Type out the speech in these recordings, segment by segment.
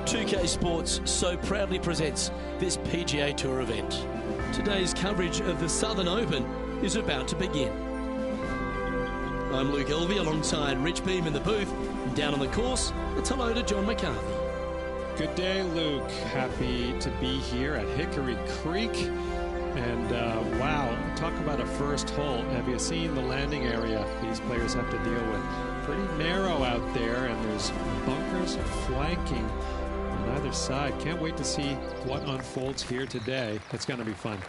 2K Sports so proudly presents this PGA Tour event. Today's coverage of the Southern Open is about to begin. I'm Luke Elvey alongside Rich Beam in the booth. And down on the course, it's hello to John McCarthy. Good day, Luke. Happy to be here at Hickory Creek. And wow, talk about a first hole. Have you seen the landing area these players have to deal with? Pretty narrow out there, and there's bunkers flanking on either side. Can't wait to see what unfolds here today. It's going to be fun.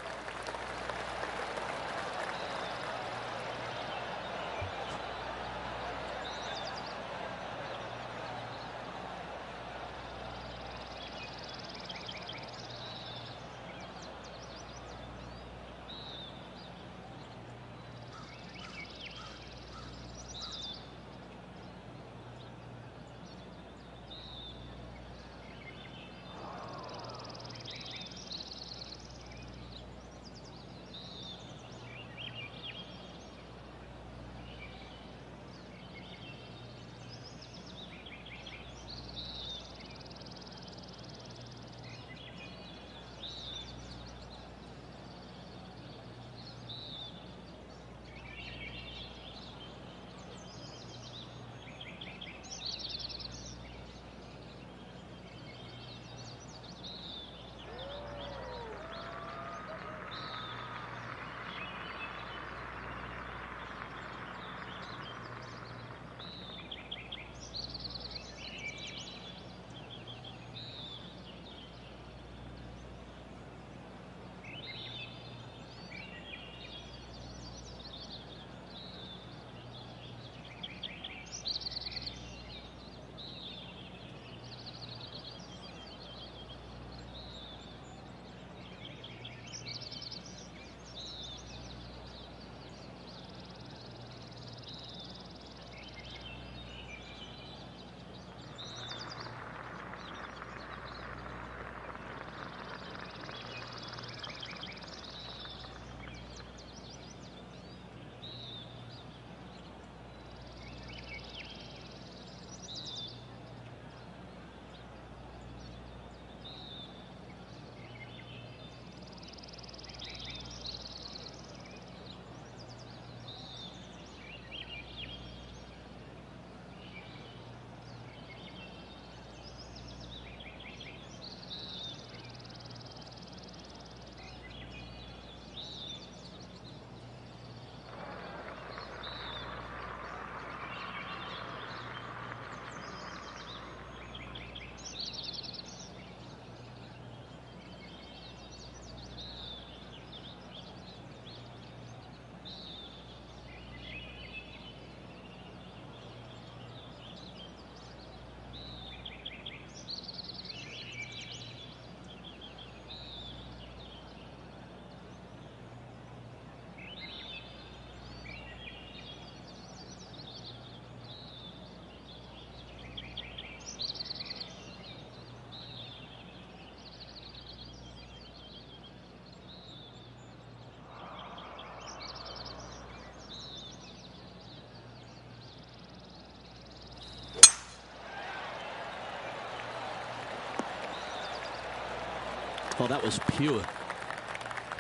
Oh, that was pure.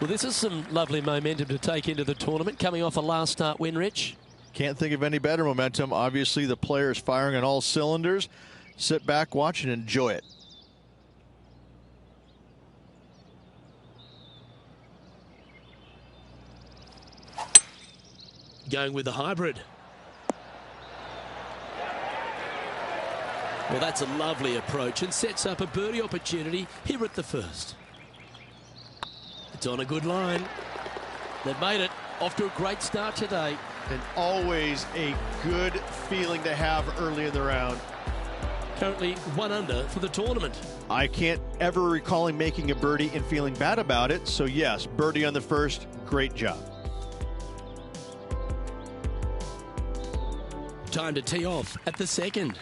Well, this is some lovely momentum to take into the tournament, coming off a last start win, Rich. Can't think of any better momentum. Obviously, the players firing on all cylinders. Sit back, watch, and enjoy it. Going with the hybrid. Well, that's a lovely approach and sets up a birdie opportunity here at the first. It's on a good line. They've made it off to a great start today. And always a good feeling to have early in the round. Currently 1 under for the tournament. I can't ever recall him making a birdie and feeling bad about it. So yes, birdie on the first, great job. Time to tee off at the second.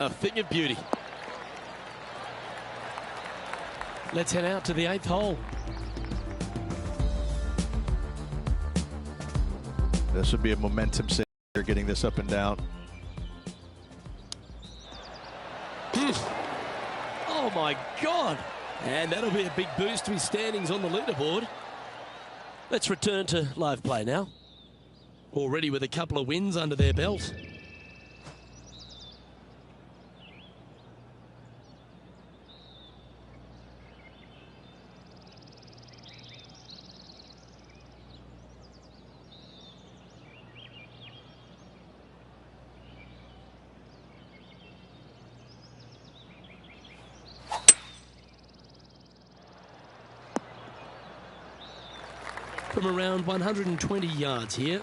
A thing of beauty. Let's head out to the 8th hole. This would be a momentum saver, getting this up and down. Oh my God. And that'll be a big boost to his standings on the leaderboard. Let's return to live play now. Already with a couple of wins under their belt. From around 120 yards here.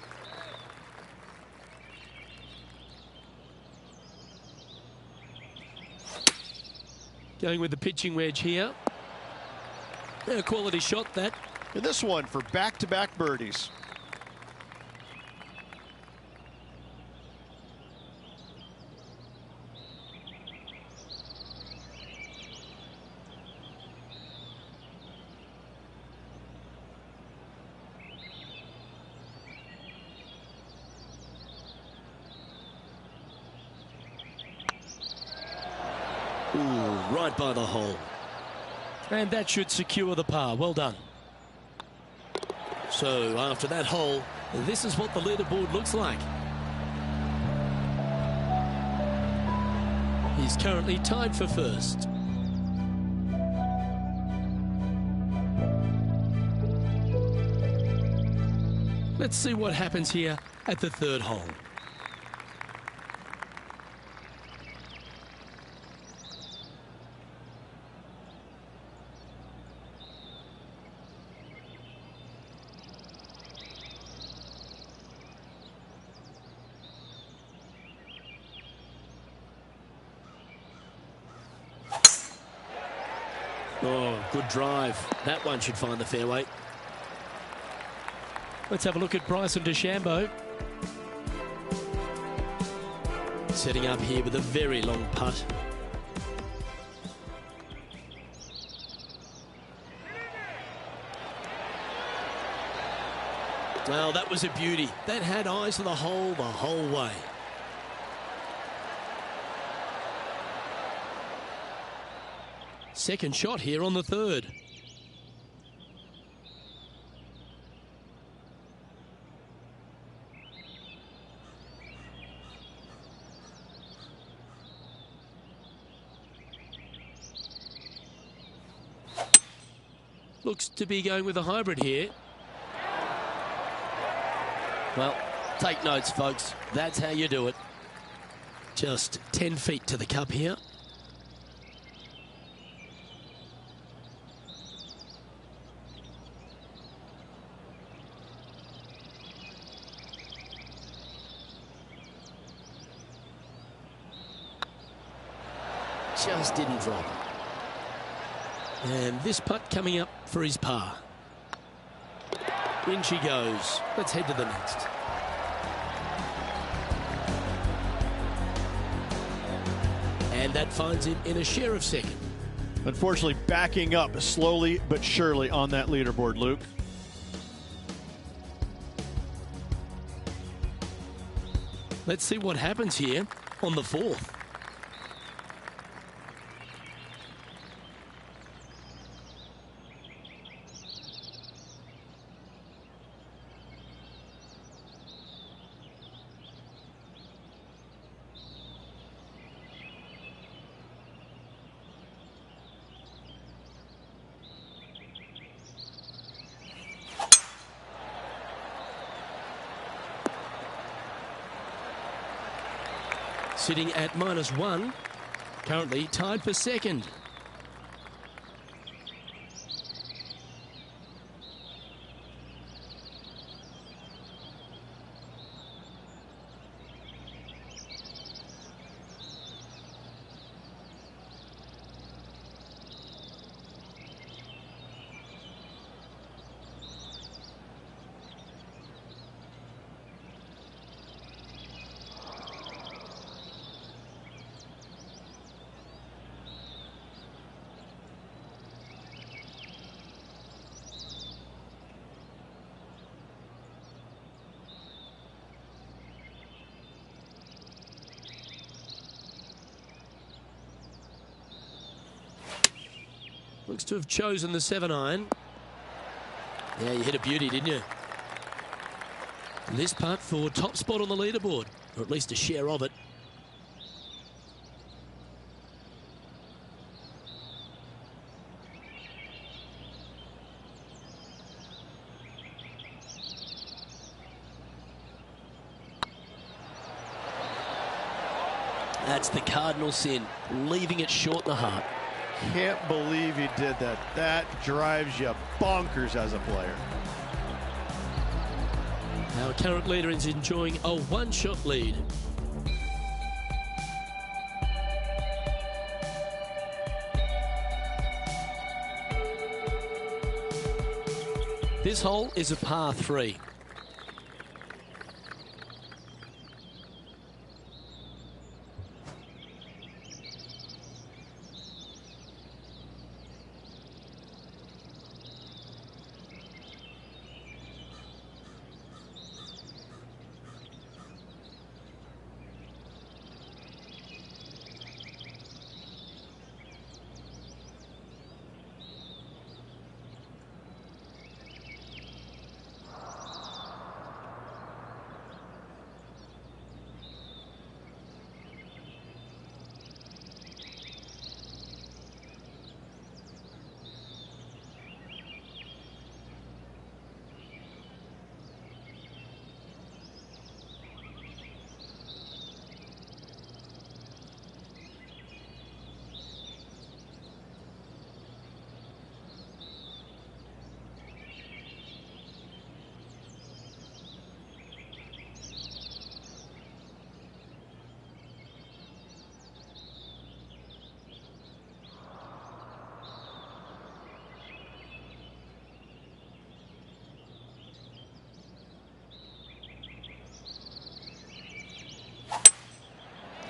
Going with the pitching wedge here. A quality shot that. And this one for back-to-back birdies. Ooh, right by the hole. And that should secure the par. Well done. So after that hole, this is what the leaderboard looks like. He's currently tied for first. Let's see what happens here at the 3rd hole. Oh, good drive. That one should find the fairway. Let's have a look at Bryson DeChambeau. Setting up here with a very long putt. Well, that was a beauty. That had eyes for the whole way. Second shot here on the 3rd. Looks to be going with a hybrid here. Well, take notes, folks. That's how you do it. Just 10 feet to the cup here. Just didn't drop. And this putt coming up for his par. In she goes. Let's head to the next. And that finds him in a share of second. Unfortunately, backing up slowly but surely on that leaderboard, Luke. Let's see what happens here on the 4th. sitting at -1, currently tied for second. Looks to have chosen the 7-iron. Yeah, you hit a beauty, didn't you? This putt for top spot on the leaderboard, or at least a share of it. That's the cardinal sin, leaving it short in the heart. Can't believe he did that. That drives you bonkers as a player. Our current leader is enjoying a one-shot lead. This hole is a par 3.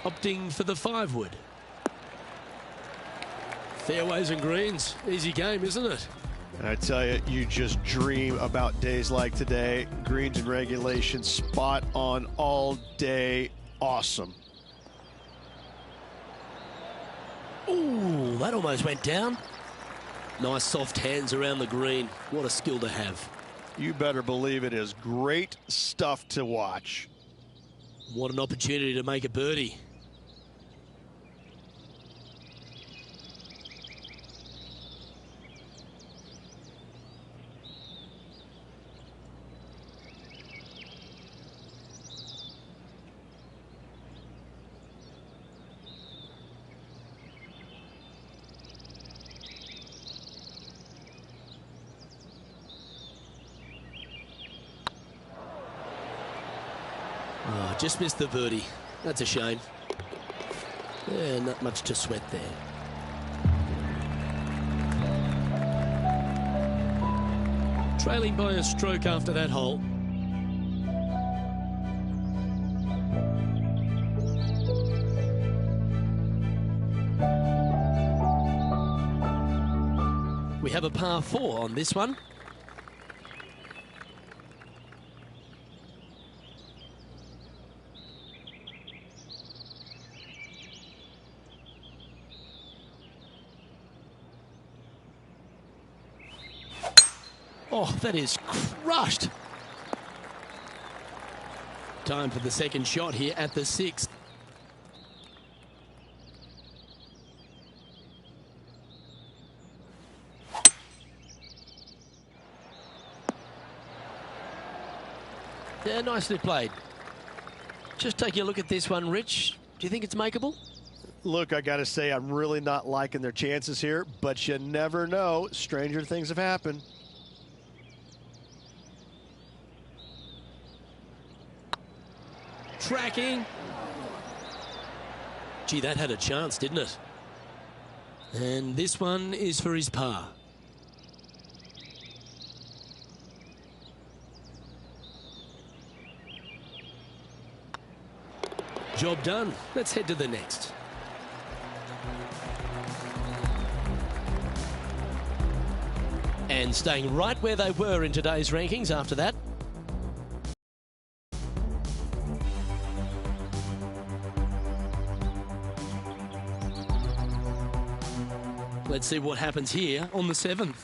Opting for the 5-wood. Fairways and greens. Easy game, isn't it? And I tell you, you just dream about days like today. Greens and regulation, spot on all day. Awesome. Ooh, that almost went down. Nice soft hands around the green. What a skill to have. You better believe it is great stuff to watch. What an opportunity to make a birdie. Oh, just missed the birdie. That's a shame. Yeah, not much to sweat there. Trailing by a stroke after that hole. We have a par 4 on this one. Oh, that is crushed. Time for the second shot here at the 6th. Yeah, nicely played. Just taking a look at this one, Rich. Do you think it's makeable? Look, I got to say, I'm really not liking their chances here, but you never know. Stranger things have happened. Tracking. Gee, that had a chance, didn't it? And this one is for his par. Job done. Let's head to the next. And staying right where they were in today's rankings after that. Let's see what happens here on the 7th.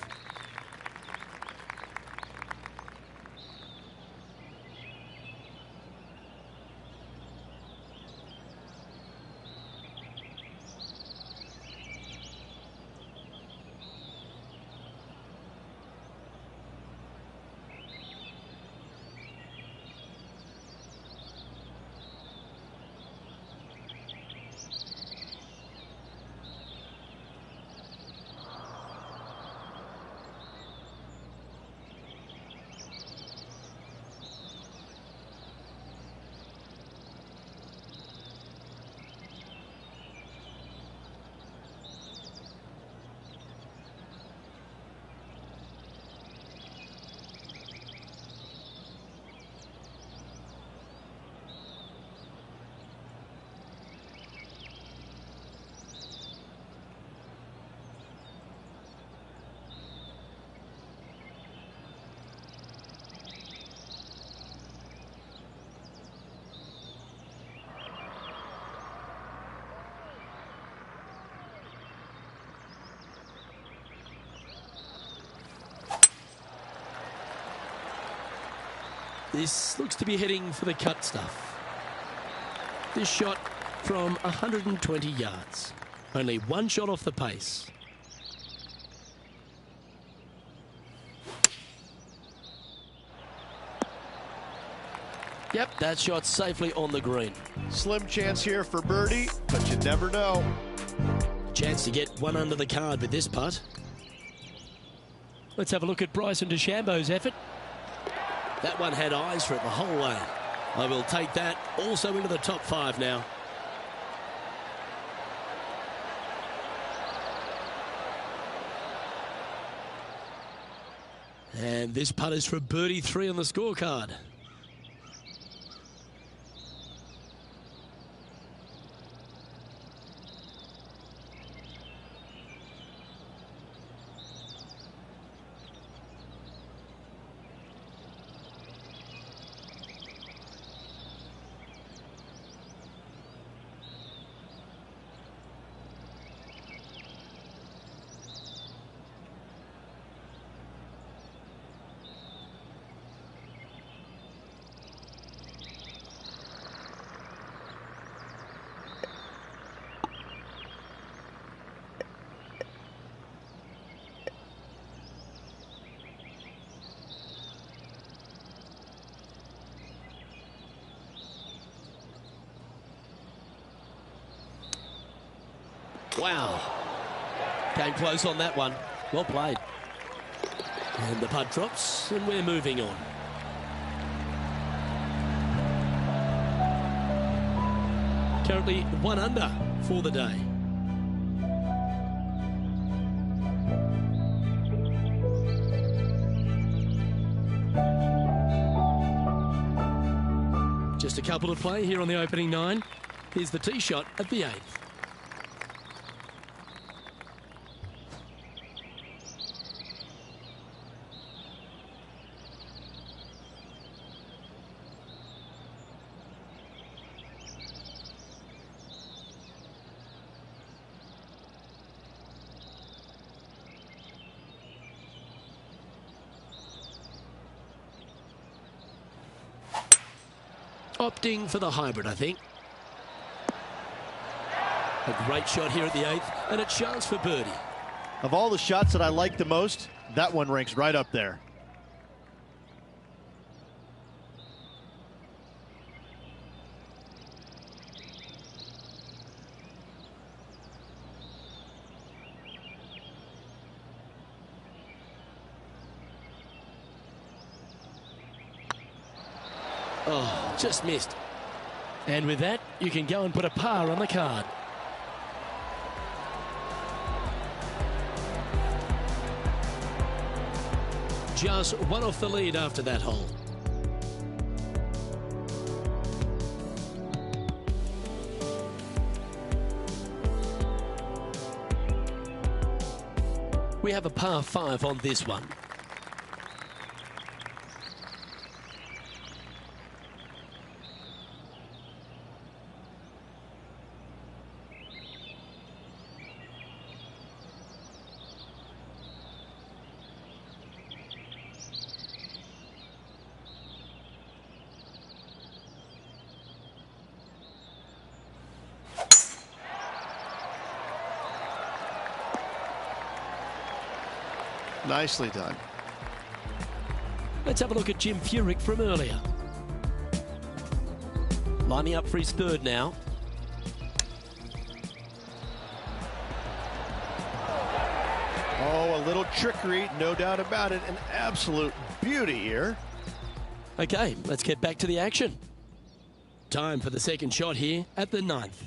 This looks to be heading for the cut stuff. This shot from 120 yards. Only one shot off the pace. Yep, that shot safely on the green. Slim chance here for birdie, but you never know. Chance to get one under the card with this putt. Let's have a look at Bryson DeChambeau's effort. That one had eyes for it the whole way. I will take that also into the top 5 now. And this putt is for birdie 3 on the scorecard. Wow. Came close on that one. Well played. And the putt drops, and we're moving on. Currently 1 under for the day. Just a couple to play here on the opening 9. Here's the tee shot at the 8th. Opting for the hybrid, I think. A great shot here at the 8th, and a chance for birdie. Of all the shots that I like the most, that one ranks right up there. Oh, just missed. And with that, you can go and put a par on the card. Just one off the lead after that hole. We have a par 5 on this one. Nicely done. Let's have a look at Jim Furyk from earlier. Lining up for his third now. Oh, a little trickery, no doubt about it. An absolute beauty here. Okay, let's get back to the action. Time for the second shot here at the 9th.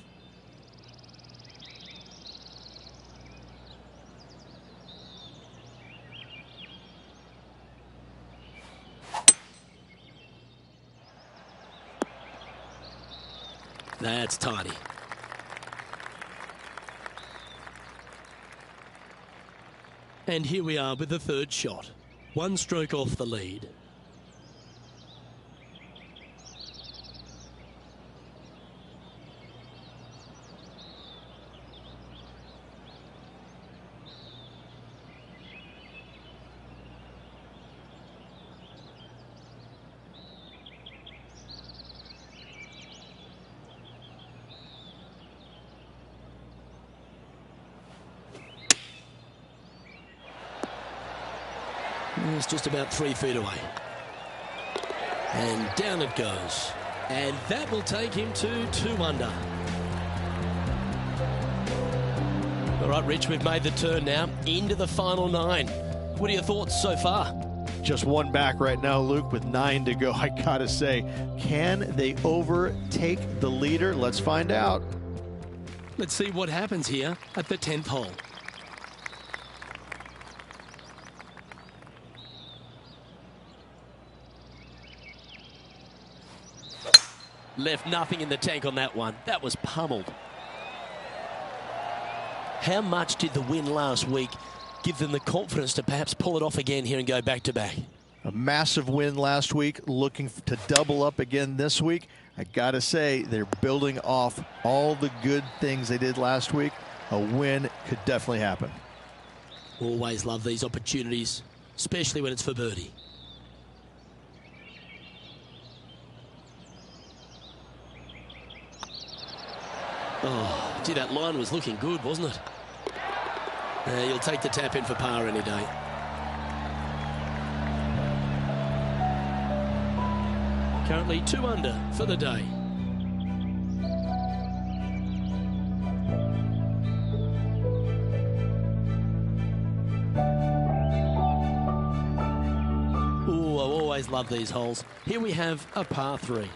That's tidy. And here we are with the third shot. One stroke off the lead. It's just about 3 feet away. And down it goes. And that will take him to 2 under. All right, Rich, we've made the turn now into the final 9. What are your thoughts so far? Just one back right now, Luke, with 9 to go. I gotta say, can they overtake the leader? Let's find out. Let's see what happens here at the 10th hole. Left nothing in the tank on that one. That was pummeled. How much did the win last week give them the confidence to perhaps pull it off again here and go back-to-back? A massive win last week, looking to double up again this week. I gotta say, they're building off all the good things they did last week. A win could definitely happen. Always love these opportunities, especially when it's for birdie. Oh, gee, that line was looking good, wasn't it? You'll take the tap in for par any day. Currently 2 under for the day. Ooh, I always love these holes. Here we have a par 3.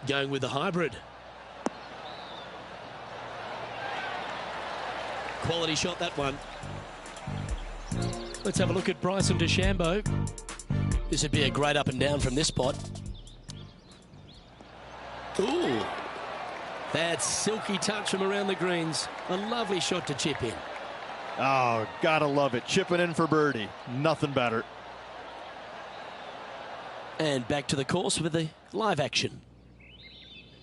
Going with the hybrid. Quality shot, that one. Let's have a look at Bryson DeChambeau. This would be a great up and down from this spot. Ooh. That silky touch from around the greens. A lovely shot to chip in. Oh, gotta love it. Chipping in for birdie. Nothing better. And back to the course with the live action.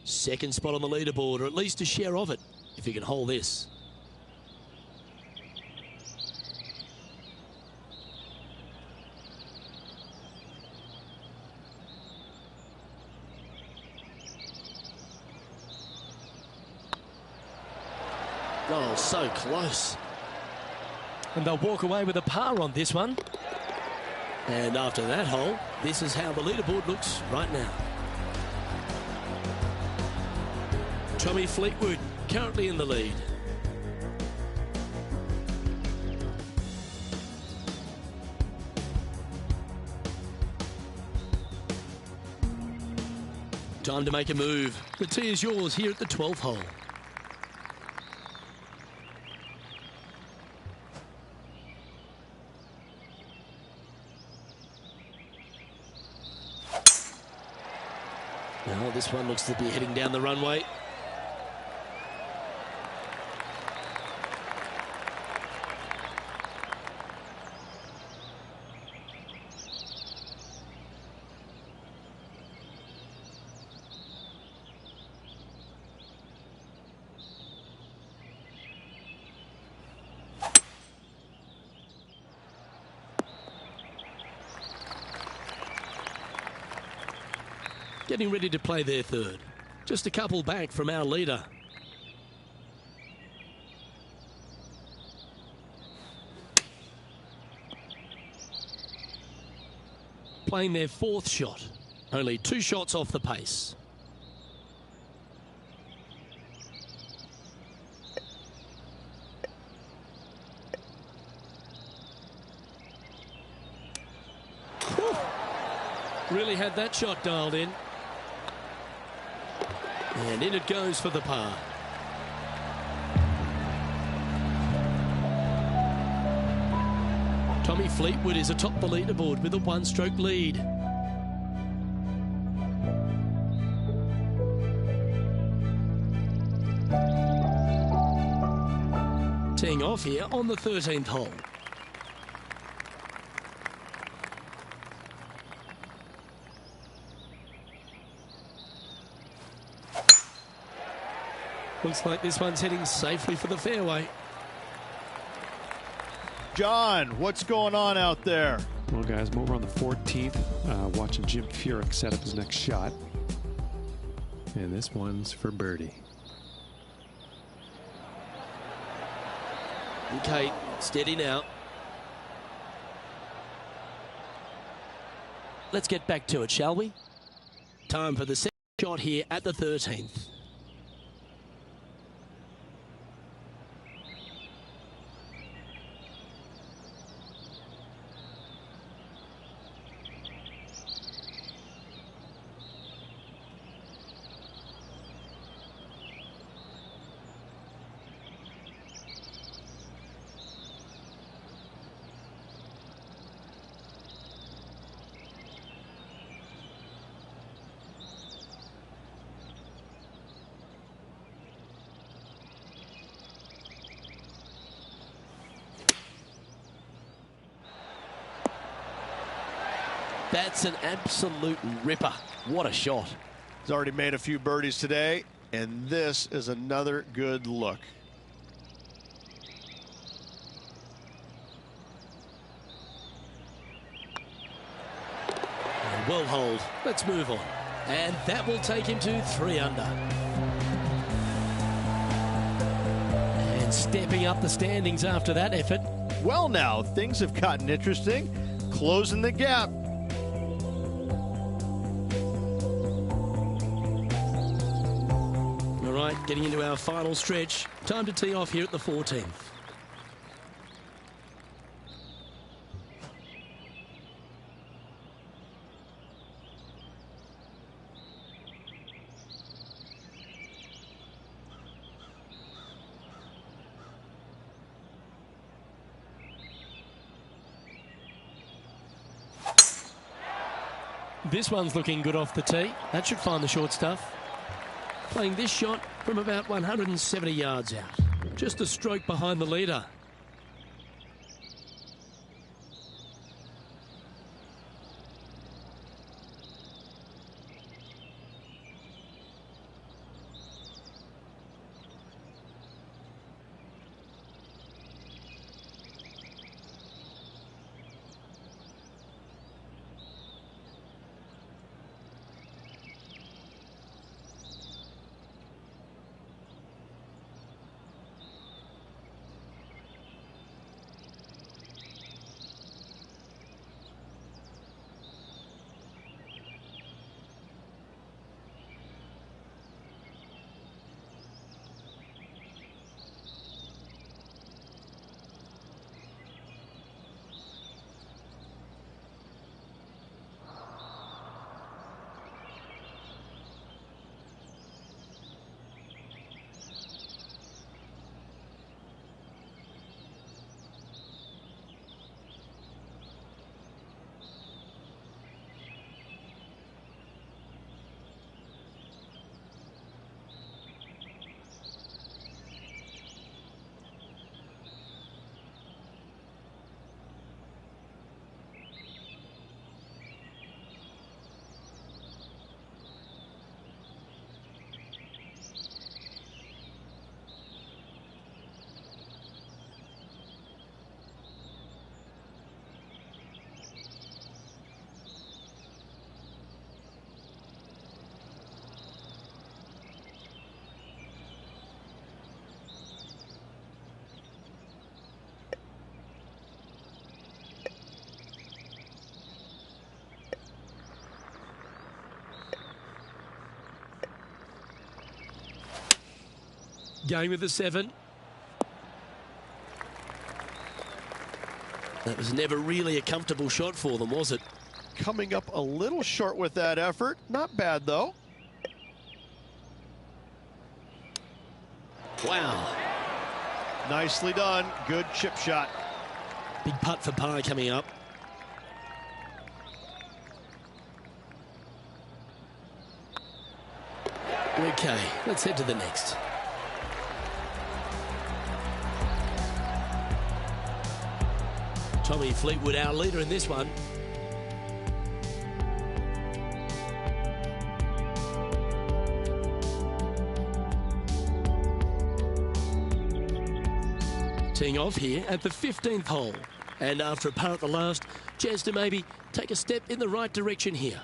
Second spot on the leaderboard, or at least a share of it, if you can hold this. Oh, so close. And they'll walk away with a par on this one. And after that hole, this is how the leaderboard looks right now. Tommy Fleetwood currently in the lead. Time to make a move. The tee is yours here at the 12th hole. Now this one looks to be heading down the runway. Getting ready to play their third. Just a couple back from our leader. Playing their fourth shot. Only 2 shots off the pace. Whew. Really had that shot dialed in. And in it goes for the par. Tommy Fleetwood is atop the leaderboard with a 1-stroke lead. Teeing off here on the 13th hole. Looks like this one's heading safely for the fairway. John, what's going on out there? Well, guys, I'm over on the 14th, watching Jim Furyk set up his next shot. And this one's for birdie. Okay, steady now. Let's get back to it, shall we? Time for the second shot here at the 13th. That's an absolute ripper. What a shot. He's already made a few birdies today, and this is another good look. Well hold. Let's move on. And that will take him to 3 under. And stepping up the standings after that effort. Well, now, things have gotten interesting. Closing the gap. All right, getting into our final stretch. Time to tee off here at the 14th. This one's looking good off the tee. That should find the short stuff. Playing this shot from about 170 yards out. Just a stroke behind the leader. Going with the 7. That was never really a comfortable shot for them, was it? Coming up a little short with that effort. Not bad, though. Wow. Nicely done. Good chip shot. Big putt for par coming up. Okay, let's head to the next. Tommy Fleetwood, our leader in this one. Teeing off here at the 15th hole. And after a par at the last, chance to maybe take a step in the right direction here.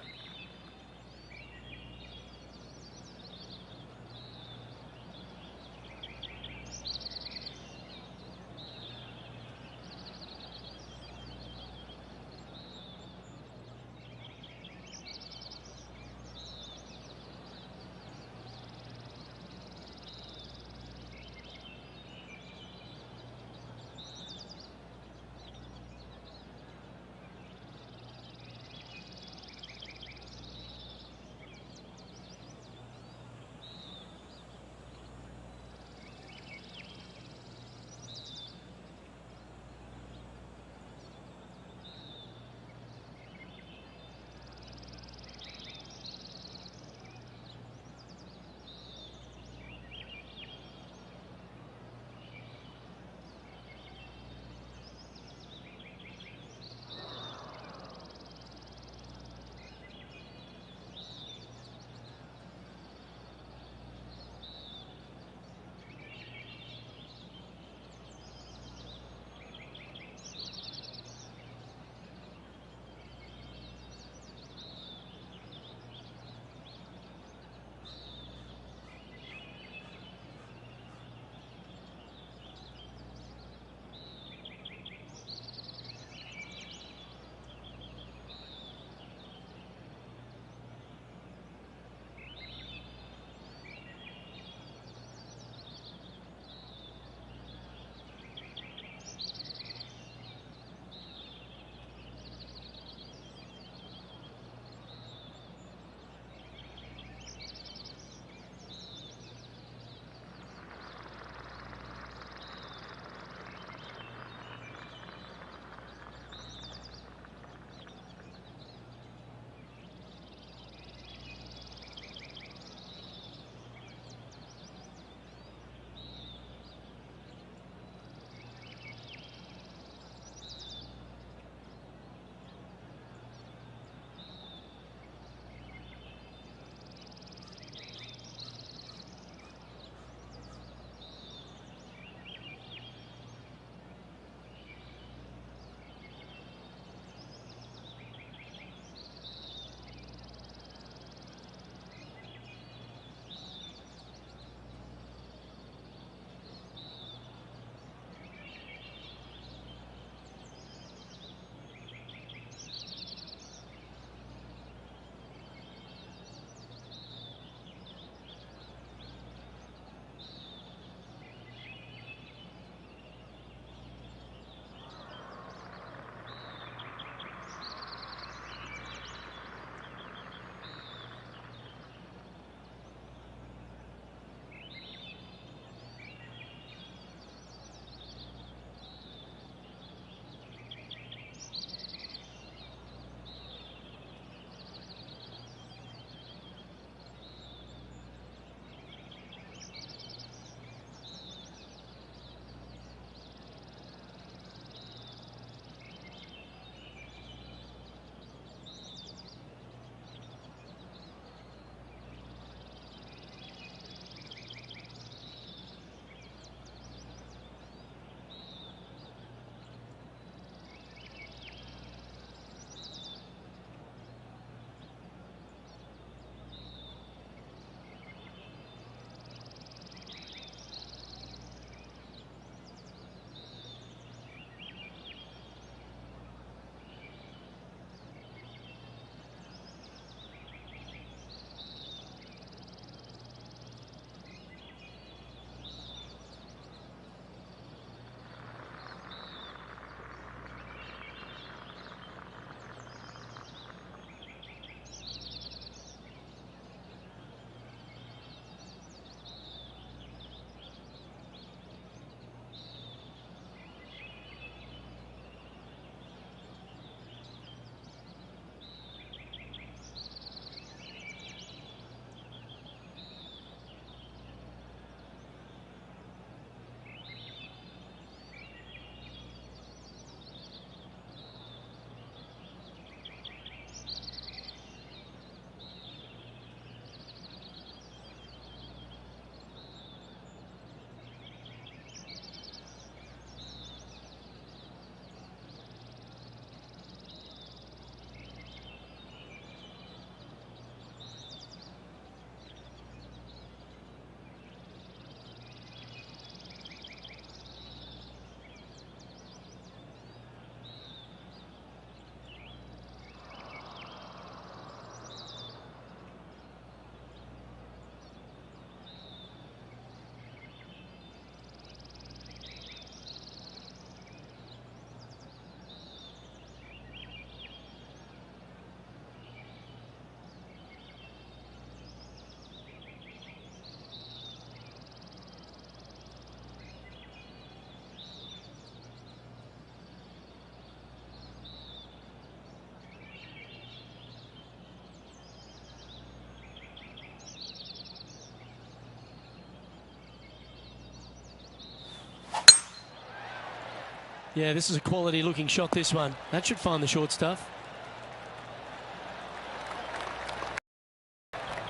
Yeah, this is a quality looking shot, this one. That should find the short stuff.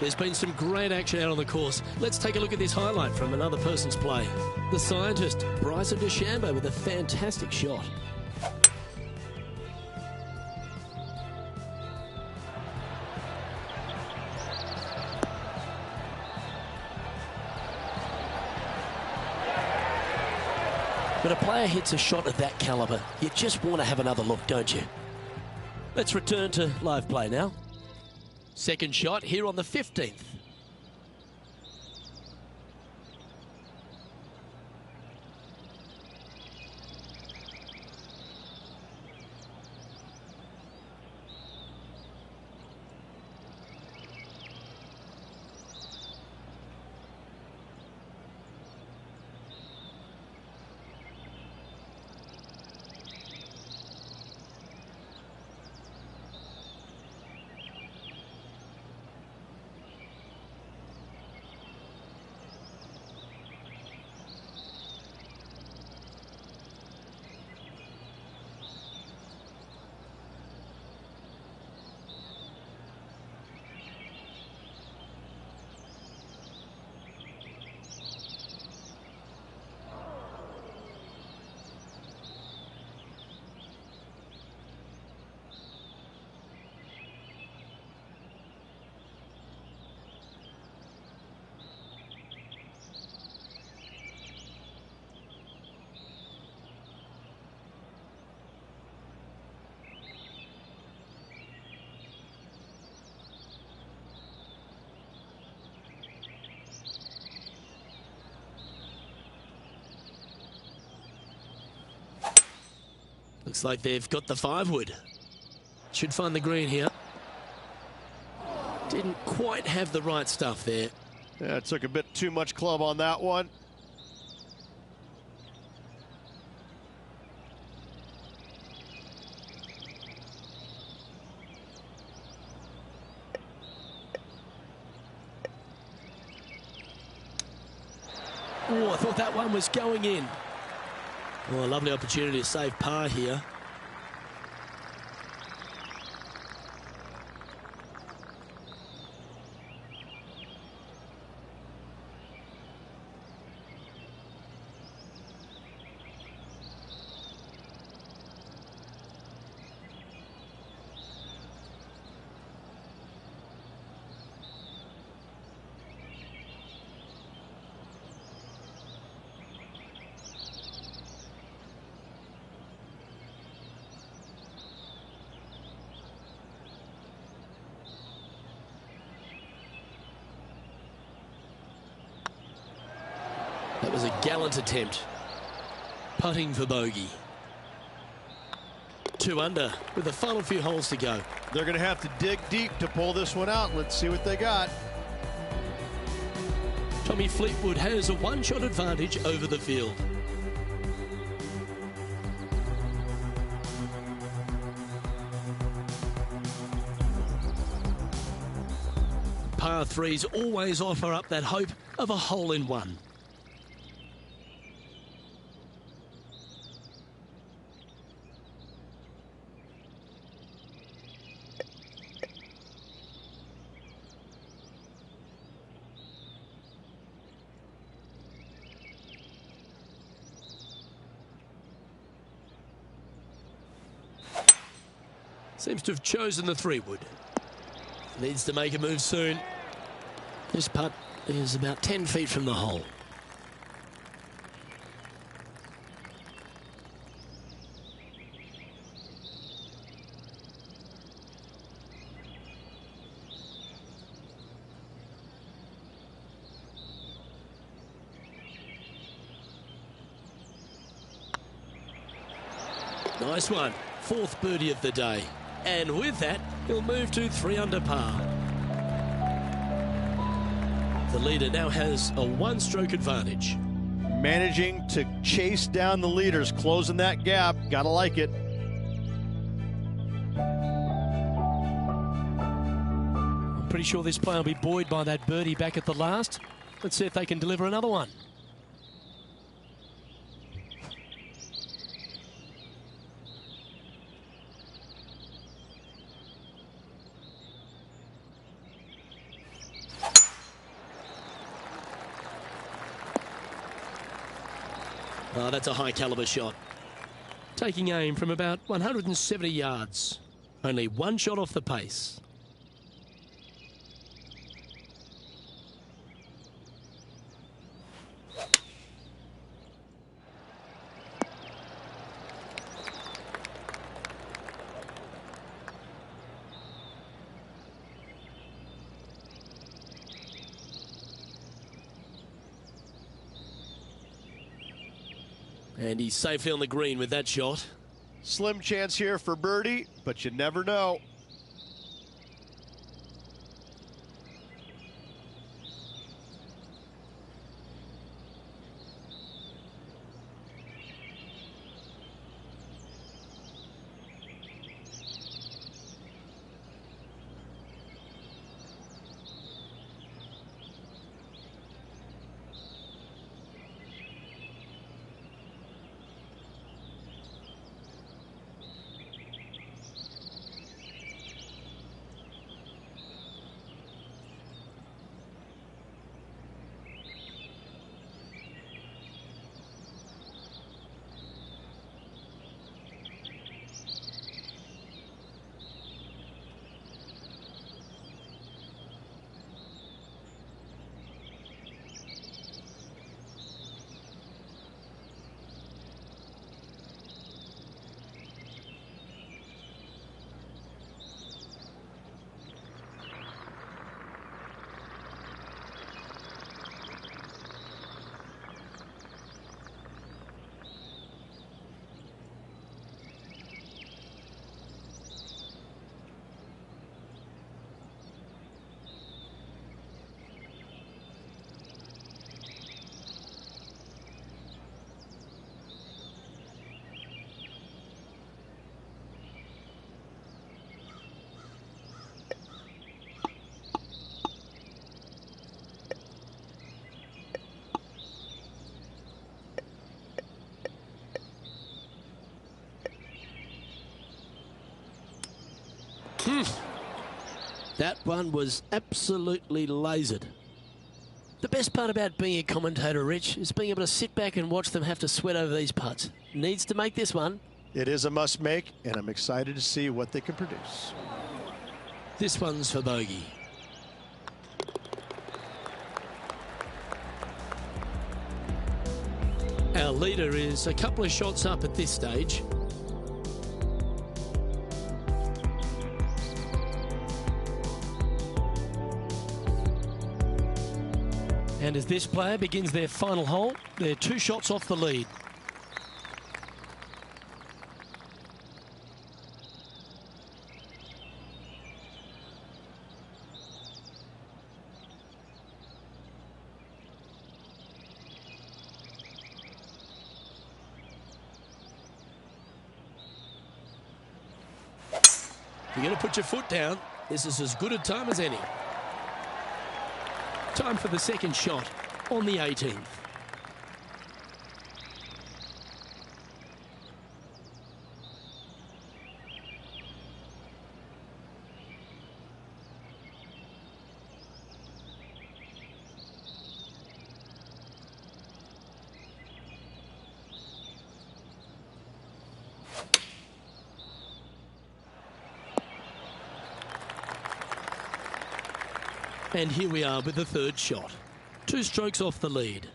There's been some great action out on the course. Let's take a look at this highlight from another person's play. The scientist, Bryson DeChambeau, with a fantastic shot. When a player hits a shot of that caliber, you just want to have another look, don't you? Let's return to live play now. Second shot here on the 15th. Looks like they've got the 5-wood. Should find the green here. Didn't quite have the right stuff there. Yeah, it took a bit too much club on that one. Oh, I thought that one was going in. Oh, a lovely opportunity to save par here. That was a gallant attempt. Putting for bogey. 2 under with the final few holes to go. They're going to have to dig deep to pull this one out. Let's see what they got. Tommy Fleetwood has a 1-shot advantage over the field. Par 3s always offer up that hope of a hole-in-one. Seems to have chosen the 3-wood. Needs to make a move soon. This putt is about 10 feet from the hole. Nice one. 4th birdie of the day. And with that, he'll move to 3 under par. The leader now has a 1-stroke advantage. Managing to chase down the leaders, closing that gap. Gotta like it. I'm pretty sure this player will be buoyed by that birdie back at the last. Let's see if they can deliver another one. Oh, that's a high caliber shot. Taking aim from about 170 yards. Only one shot off the pace. And he's safely on the green with that shot. Slim chance here for birdie, but you never know. That one was absolutely lasered. The best part about being a commentator, Rich, is being able to sit back and watch them have to sweat over these putts. Needs to make this one. It is a must make, and I'm excited to see what they can produce. This one's for bogey. Our leader is a couple of shots up at this stage. And as this player begins their final hole, they're 2 shots off the lead. You're going to put your foot down. This is as good a time as any. Time for the second shot on the 18th. And here we are with the third shot. 2 strokes off the lead.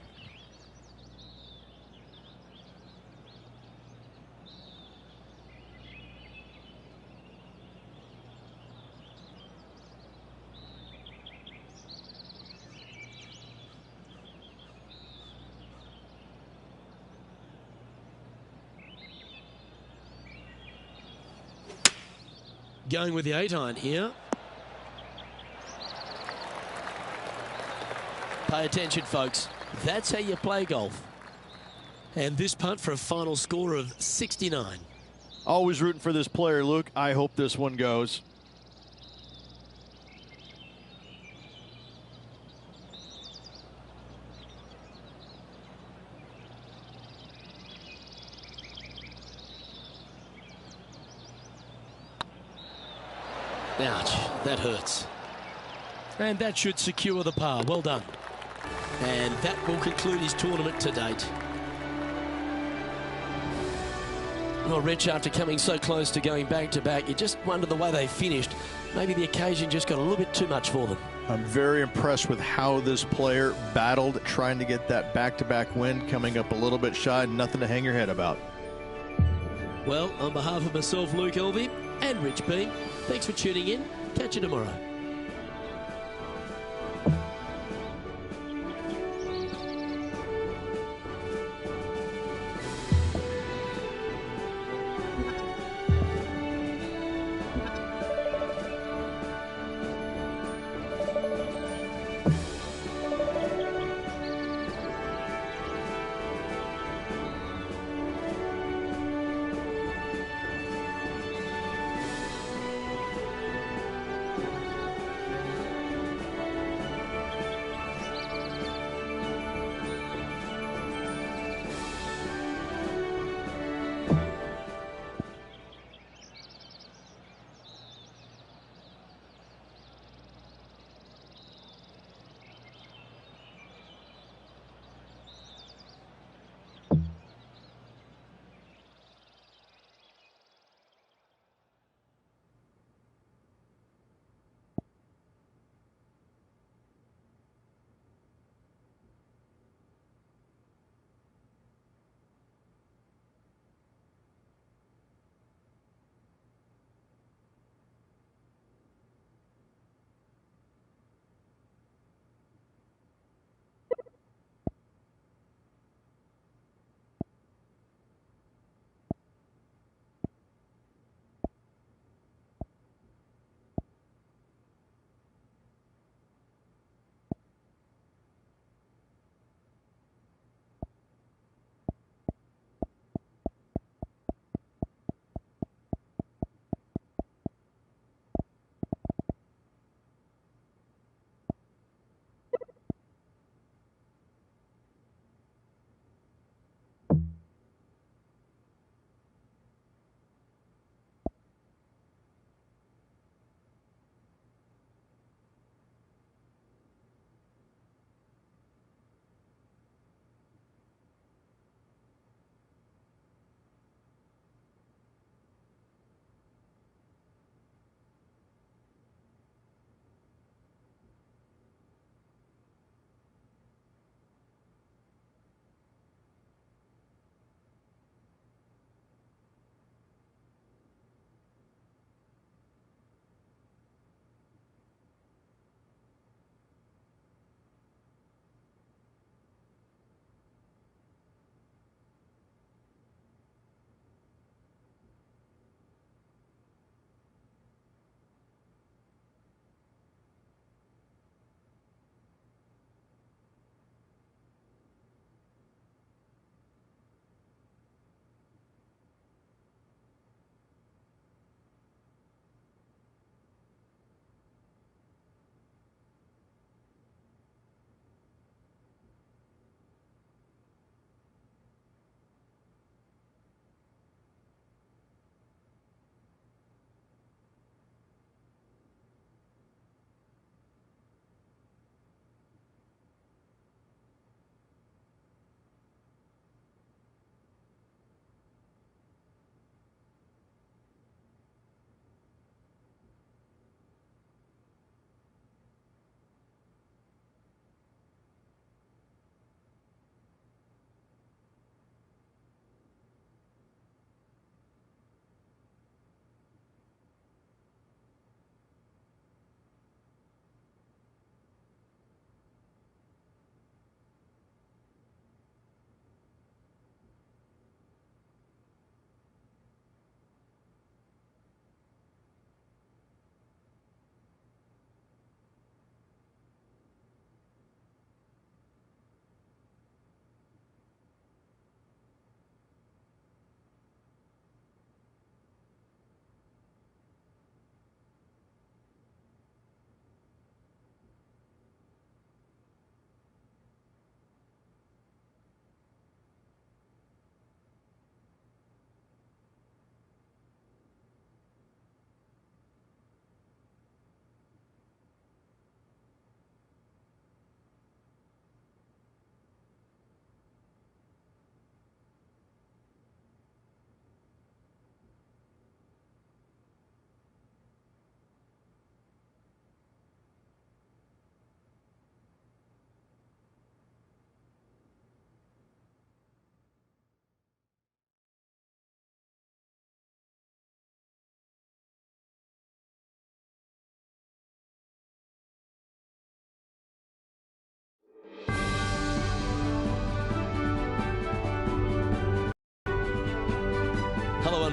Going with the 8-iron here. Pay attention, folks. That's how you play golf. And this putt for a final score of 69. Always rooting for this player, Luke. I hope this one goes. Ouch, that hurts. And that should secure the par. Well done. And that will conclude his tournament to date. Well, Rich, after coming so close to going back-to-back, you just wonder the way they finished. Maybe the occasion just got a little bit too much for them. I'm very impressed with how this player battled, trying to get that back-to-back win, coming up a little bit shy, nothing to hang your head about. Well, on behalf of myself, Luke Elvey, and Rich Beam, thanks for tuning in. Catch you tomorrow.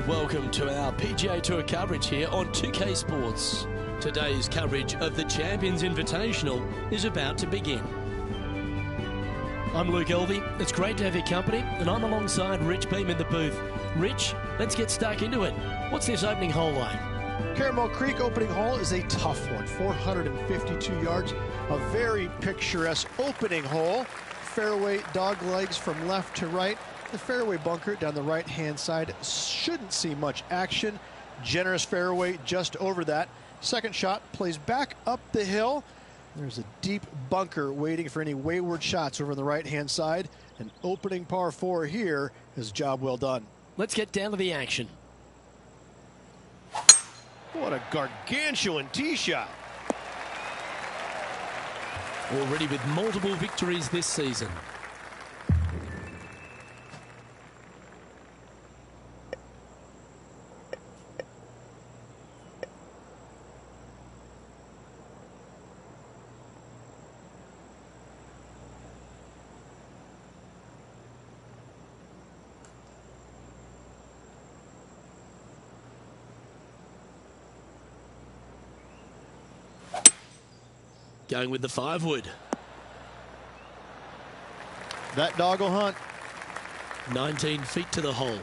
welcome to our PGA Tour coverage here on 2K Sports. Today's coverage of the Champions Invitational is about to begin. I'm Luke Elvey. It's great to have your company, and I'm alongside Rich Beam in the booth. Rich, let's get stuck into it. What's this opening hole like? Caramel Creek opening hole is a tough one, 452 yards, a very picturesque opening hole. Fairway dog legs from left to right. The fairway bunker down the right-hand side shouldn't see much action. Generous fairway just over that. Second shot plays back up the hill. There's a deep bunker waiting for any wayward shots over on the right-hand side. An opening par 4 here is a job well done. Let's get down to the action. What a gargantuan tee shot. Already with multiple victories this season. Going with the 5-wood. That dog will hunt. 19 feet to the hole.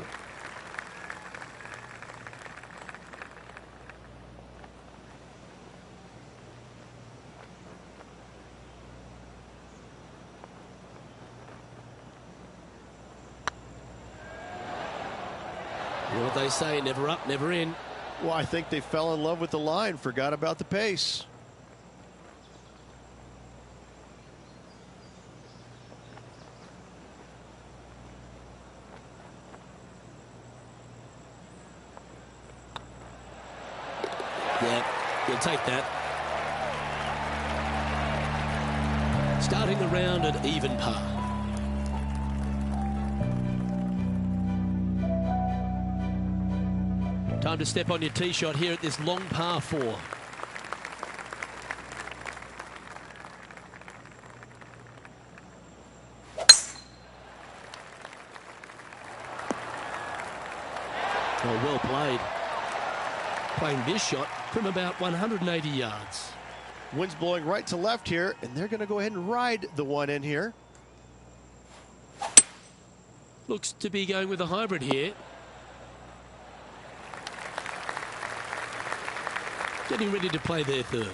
You know what they say, never up, never in. Well, I think they fell in love with the line, forgot about the pace. Yeah, you'll take that. Starting the round at even par. Time to step on your tee shot here at this long par 4. Oh, well played. Playing this shot from about 180 yards. Wind's blowing right to left here, and they're going to go ahead and ride the one in here. Looks to be going with a hybrid here. Getting ready to play their third.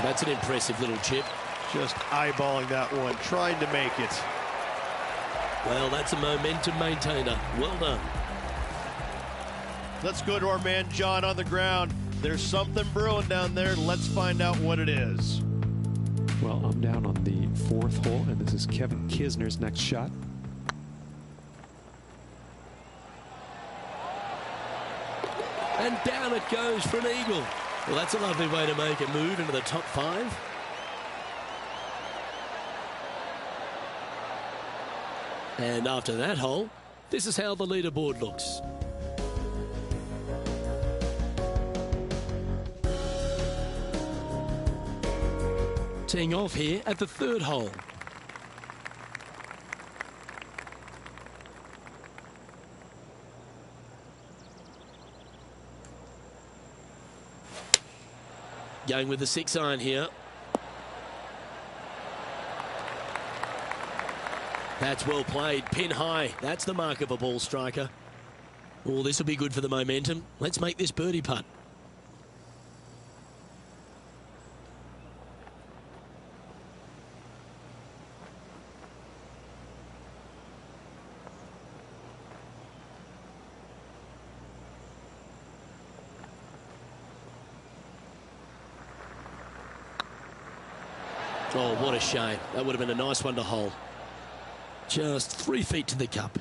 That's an impressive little chip. Just eyeballing that one, trying to make it. Well, that's a momentum maintainer. Well done. Let's go to our man John on the ground. There's something brewing down there. Let's find out what it is. Well, I'm down on the 4th hole, and this is Kevin Kisner's next shot. And down it goes for an eagle. Well, that's a lovely way to make a move into the top 5. And after that hole, this is how the leaderboard looks. Teeing off here at the 3rd hole. Going with the 6-iron here. That's well played. Pin high. That's the mark of a ball striker. Oh, this will be good for the momentum. Let's make this birdie putt. Oh, what a shame. That would have been a nice one to hole. Just 3 feet to the cup.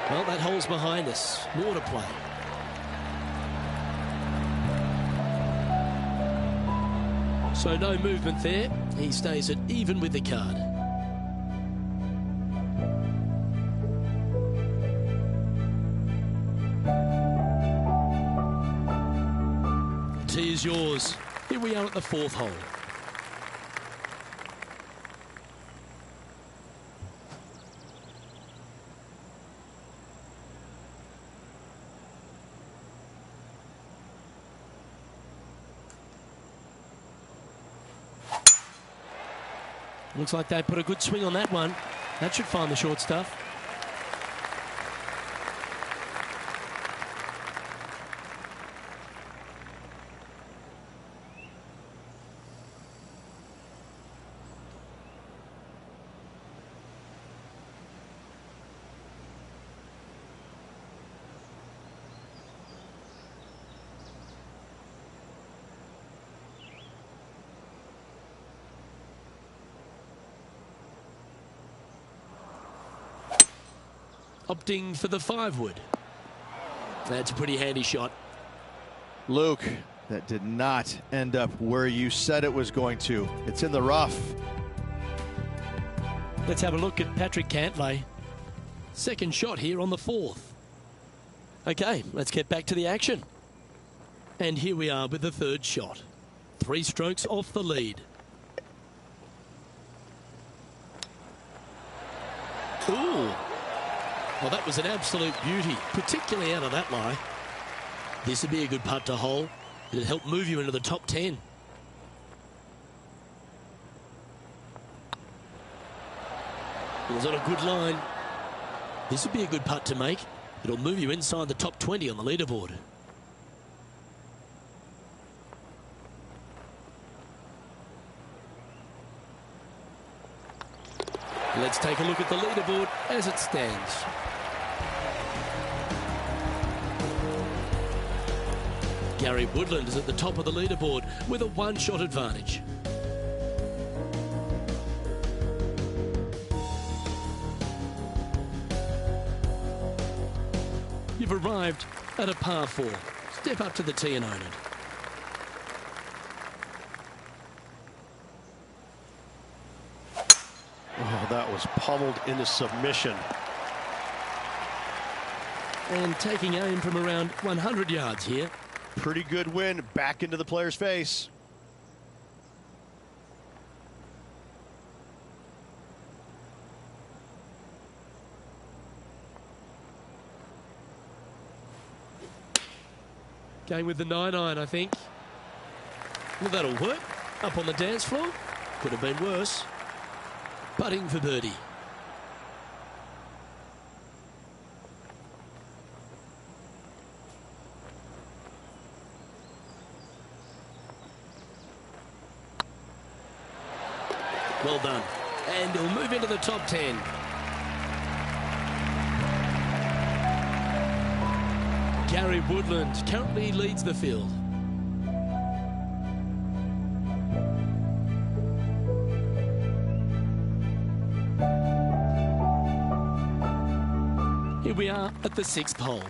Well, that hole's behind us. More to play. So no movement there. He stays at even with the card. Tee is yours. Here we are at the 4th hole. Looks like they put a good swing on that one. That should find the short stuff. Opting for the 5-wood. That's a pretty handy shot. Luke, that did not end up where you said it was going to. It's in the rough. Let's have a look at Patrick Cantlay. Second shot here on the 4th. Okay, let's get back to the action. And here we are with the 3rd shot. 3 strokes off the lead. Ooh. Well, that was an absolute beauty, particularly out of that lie. This would be a good putt to hole. It'd help move you into the top 10. It was on a good line. This would be a good putt to make. It'll move you inside the top 20 on the leaderboard. Let's take a look at the leaderboard as it stands. Gary Woodland is at the top of the leaderboard with a 1-shot advantage. You've arrived at a par 4. Step up to the tee and own it. Oh, that was pummeled into submission. And taking aim from around 100 yards here. Pretty good win back into the player's face. Going with the 9-iron, I think. Well, that'll work. Up on the dance floor. Could have been worse. Putting for birdie. Well done. And he'll move into the top 10. Gary Woodland currently leads the field. Here we are at the 6th hole.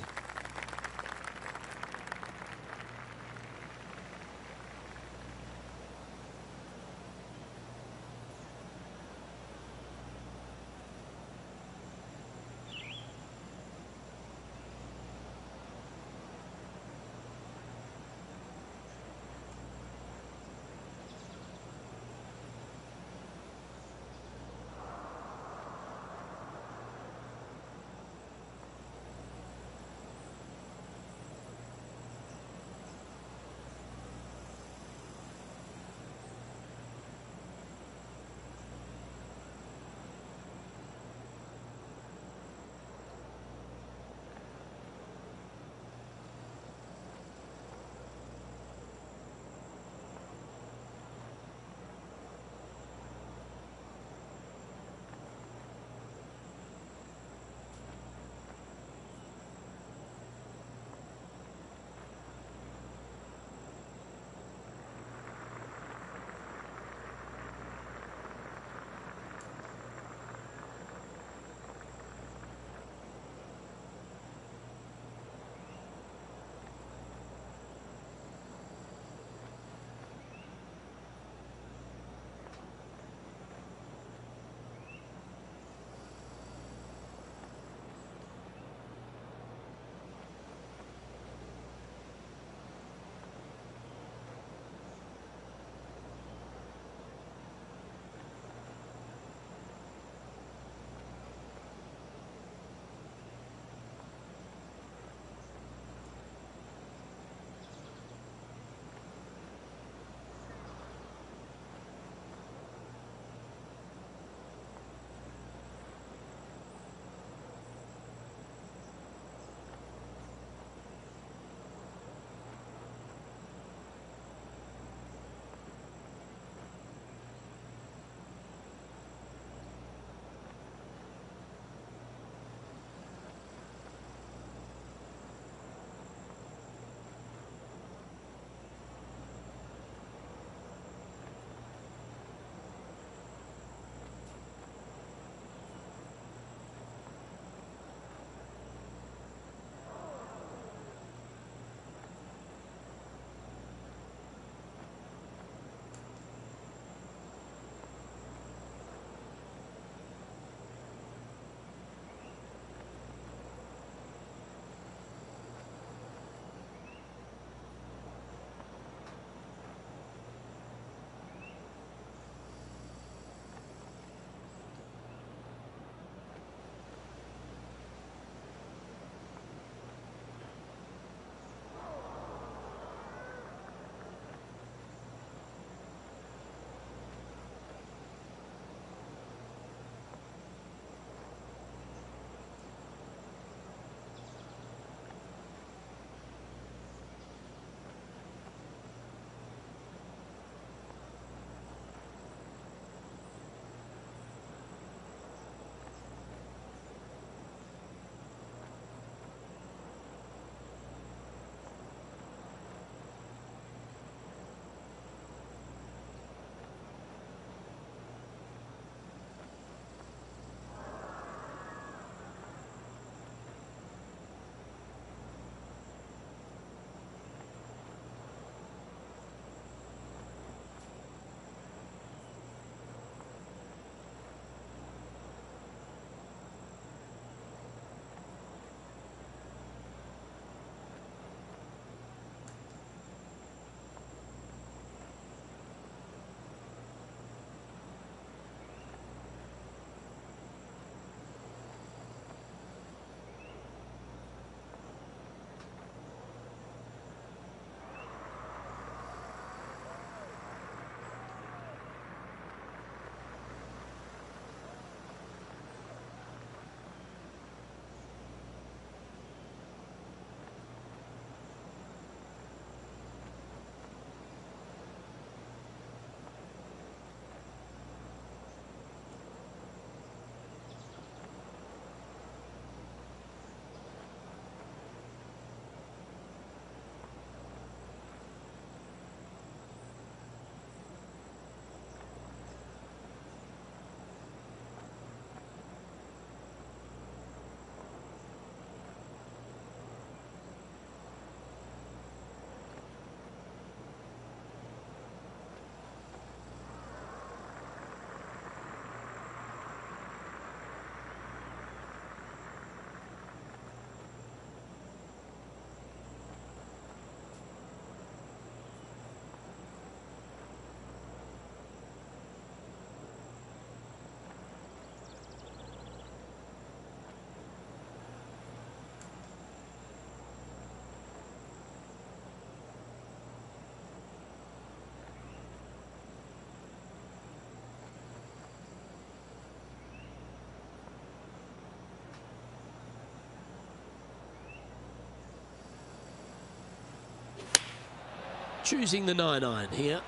choosing the 9-iron here.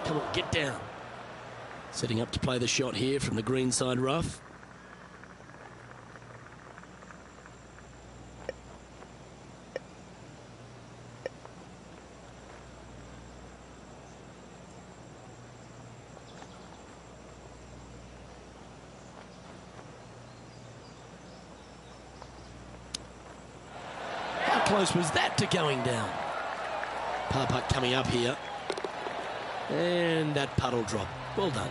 Come on, get down. Setting up to play the shot here from the green side rough. How close was that to going down? Par putt coming up here. And that putt will drop. Well done.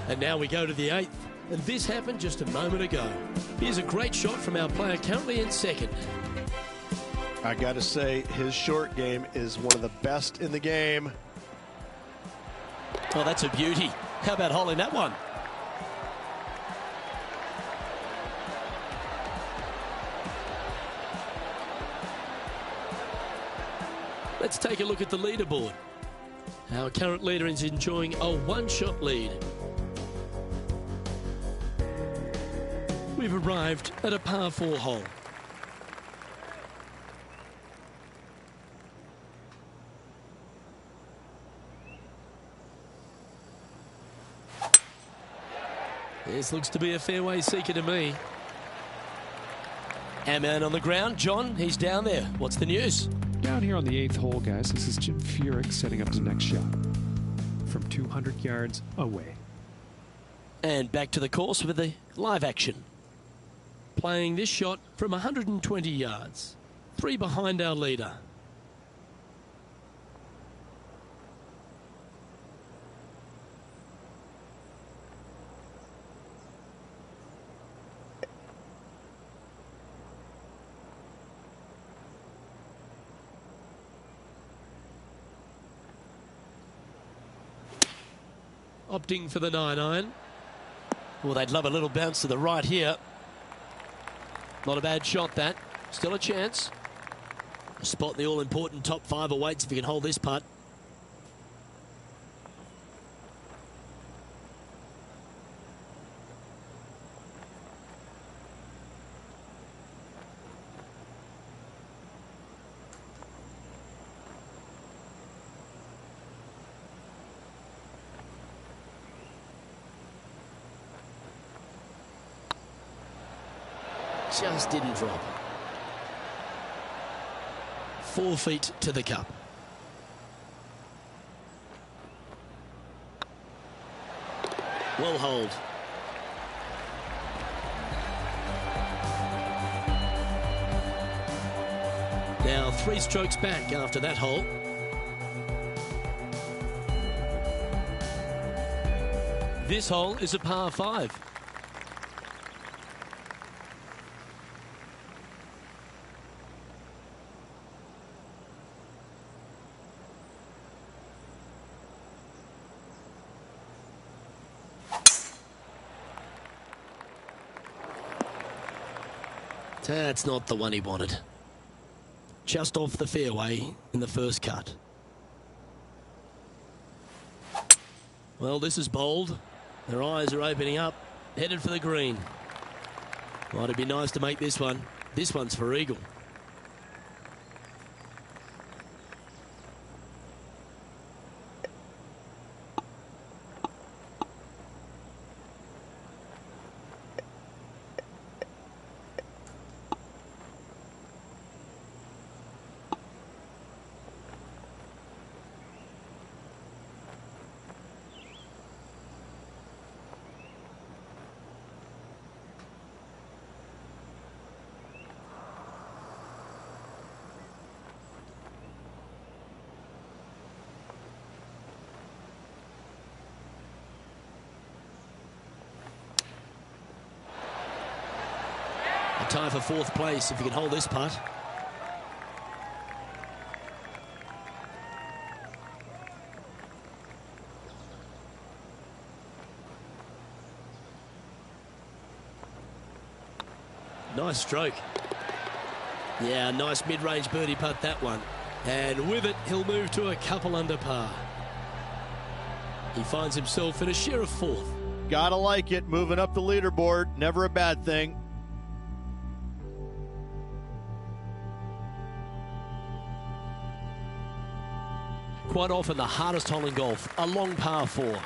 And now we go to the 8th. And this happened just a moment ago. Here's a great shot from our player currently in second. I got to say, his short game is one of the best in the game. Oh, that's a beauty. How about holding that one? Let's take a look at the leaderboard. Our current leader is enjoying a one-shot lead. We've arrived at a par 4 hole. This looks to be a fairway seeker to me. Our man on the ground, John, he's down there. What's the news? Down here on the 8th hole, guys, this is Jim Furyk setting up his next shot from 200 yards away. And back to the course with the live action. Playing this shot from 120 yards. 3 behind our leader. Opting for the 9-iron. Well, they'd love a little bounce to the right here. Not a bad shot, that. Still a chance. A spot in the all-important top 5 awaits if you can hold this putt. Just didn't drop. 4 feet to the cup. Well hold. Now 3 strokes back after that hole. This hole is a par 5. That's not the one he wanted. Just off the fairway in the first cut. Well, this is bold. Their eyes are opening up, headed for the green. Might it be nice to make this one. This one's for eagle. A tie for 4th place if you can hold this putt. Nice stroke. Yeah, nice mid-range birdie putt, that one. And with it, he'll move to a couple under par. He finds himself in a share of 4th. Gotta like it, moving up the leaderboard, never a bad thing. Quite often the hardest hole in golf, a long par 4.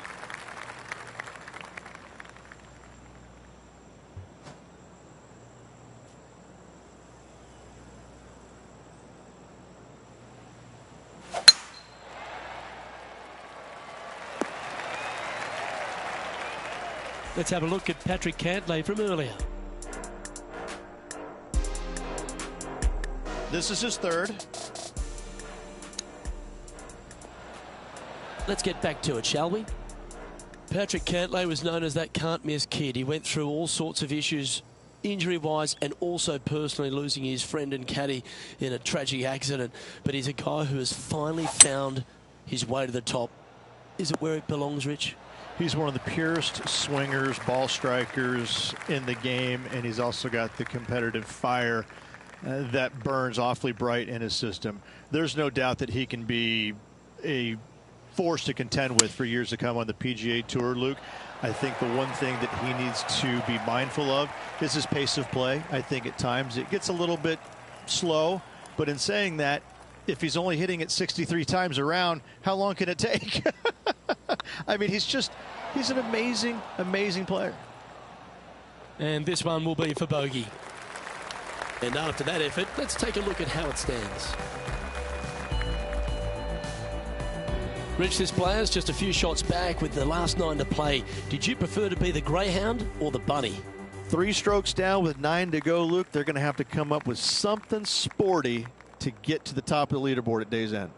Let's have a look at Patrick Cantlay from earlier. This is his third. Let's get back to it, shall we? Patrick Cantlay was known as that can't-miss kid. He went through all sorts of issues, injury-wise, and also personally losing his friend and caddy in a tragic accident. But he's a guy who has finally found his way to the top. Is it where it belongs, Rich? He's one of the purest swingers, ball strikers in the game, and he's also got the competitive fire that burns awfully bright in his system. There's no doubt that he can be a force to contend with for years to come on the PGA Tour, Luke. I think the one thing that he needs to be mindful of is his pace of play. I think at times it gets a little bit slow, but in saying that, if he's only hitting it 63 times around, how long can it take? I mean, he's an amazing, amazing player. And this one will be for bogey. And after that effort, let's take a look at how it stands. Rich, this player's just a few shots back with the last 9 to play. Did you prefer to be the greyhound or the bunny? 3 strokes down with 9 to go, Luke. They're going to have to come up with something sporty to get to the top of the leaderboard at day's end.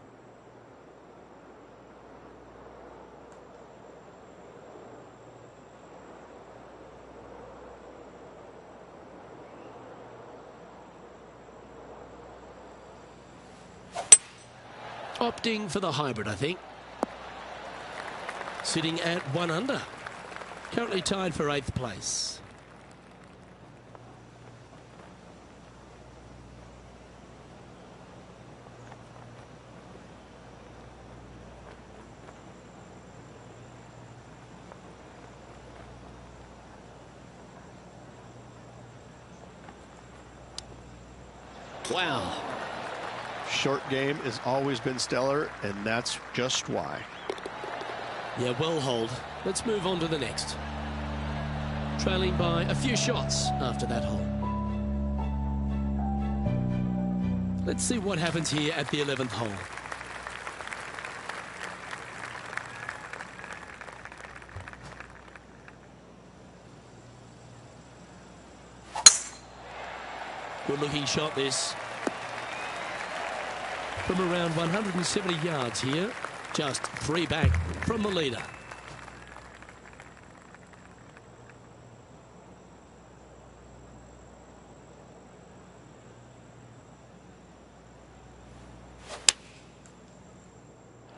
Opting for the hybrid, I think. Sitting at 1 under. Currently tied for 8th place. Wow. Short game has always been stellar, and that's just why. Yeah, well hold. Let's move on to the next. Trailing by a few shots after that hole. Let's see what happens here at the 11th hole. Good looking shot this. From around 170 yards here, just 3 back from the leader.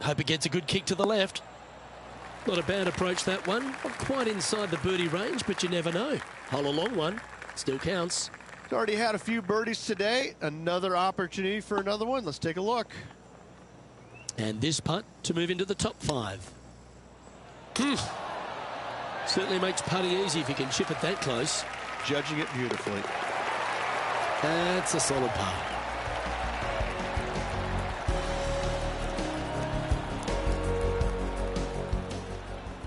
Hope it gets a good kick to the left. Not a bad approach, that one. Not quite inside the birdie range, but you never know. Hole a long one, still counts. He's already had a few birdies today. Another opportunity for another one. Let's take a look. And this putt to move into the top 5. Certainly makes putting easy if you can chip it that close. Judging it beautifully. That's a solid putt.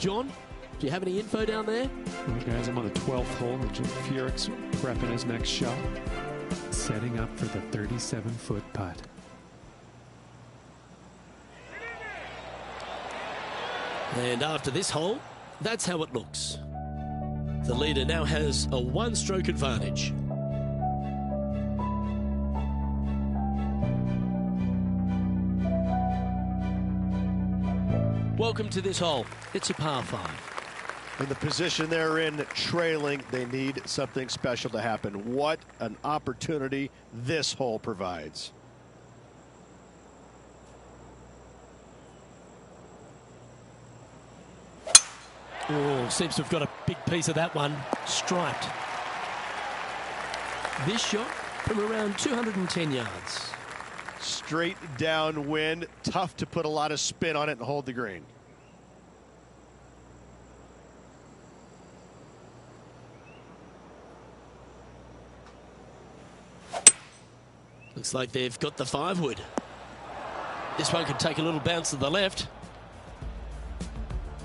John, do you have any info down there? Well, guys, I'm on the 12th hole. Richard Furyk's prepping his next shot. Setting up for the 37-foot putt. And after this hole, that's how it looks. The leader now has a 1-stroke advantage. Welcome to this hole. It's a par 5. In the position they're in, trailing, they need something special to happen. What an opportunity this hole provides. Oh, seems to have got a big piece of that one. Striped. This shot from around 210 yards. Straight downwind. Tough to put a lot of spin on it and hold the green. Looks like they've got the 5-wood. This one could take a little bounce to the left.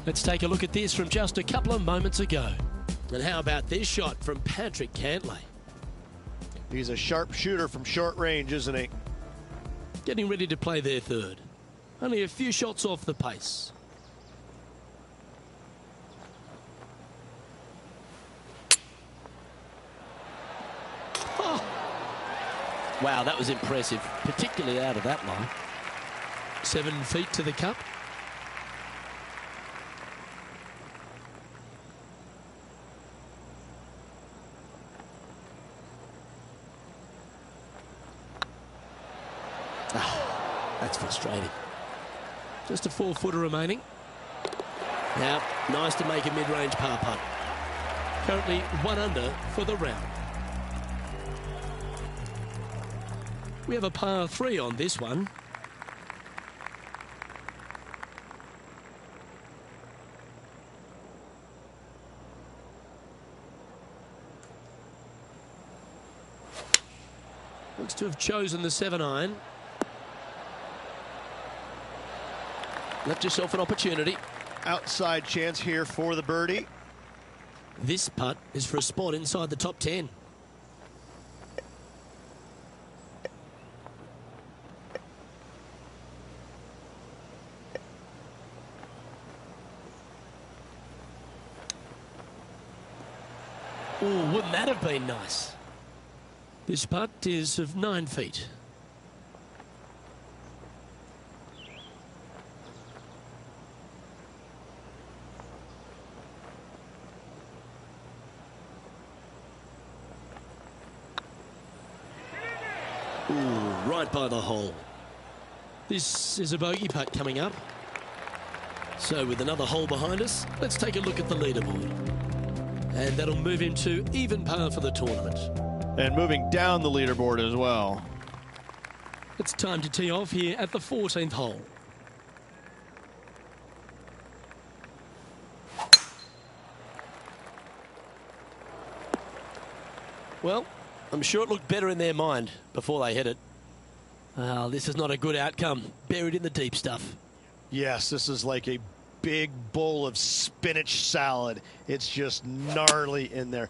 Let's take a look at this from just a couple of moments ago. And how about this shot from Patrick Cantlay? He's a sharp shooter from short range, isn't he? Getting ready to play their third. Only a few shots off the pace. Oh. Wow, that was impressive, particularly out of that line. 7 feet to the cup. That's frustrating. Just a 4-footer remaining. Now, nice to make a mid-range par putt. Currently 1 under for the round. We have a par 3 on this one. Looks to have chosen the 7-iron. Left yourself an opportunity. Outside chance here for the birdie. This putt is for a spot inside the top 10. Oh, wouldn't that have been nice? This putt is of 9 feet. Ooh, right by the hole. This is a bogey putt coming up. So with another hole behind us, let's take a look at the leaderboard. And that'll move him to even par for the tournament. And moving down the leaderboard as well. It's time to tee off here at the 14th hole. Well, I'm sure it looked better in their mind before they hit it. This is not a good outcome. Buried in the deep stuff. Yes, this is like a big bowl of spinach salad. It's just gnarly in there.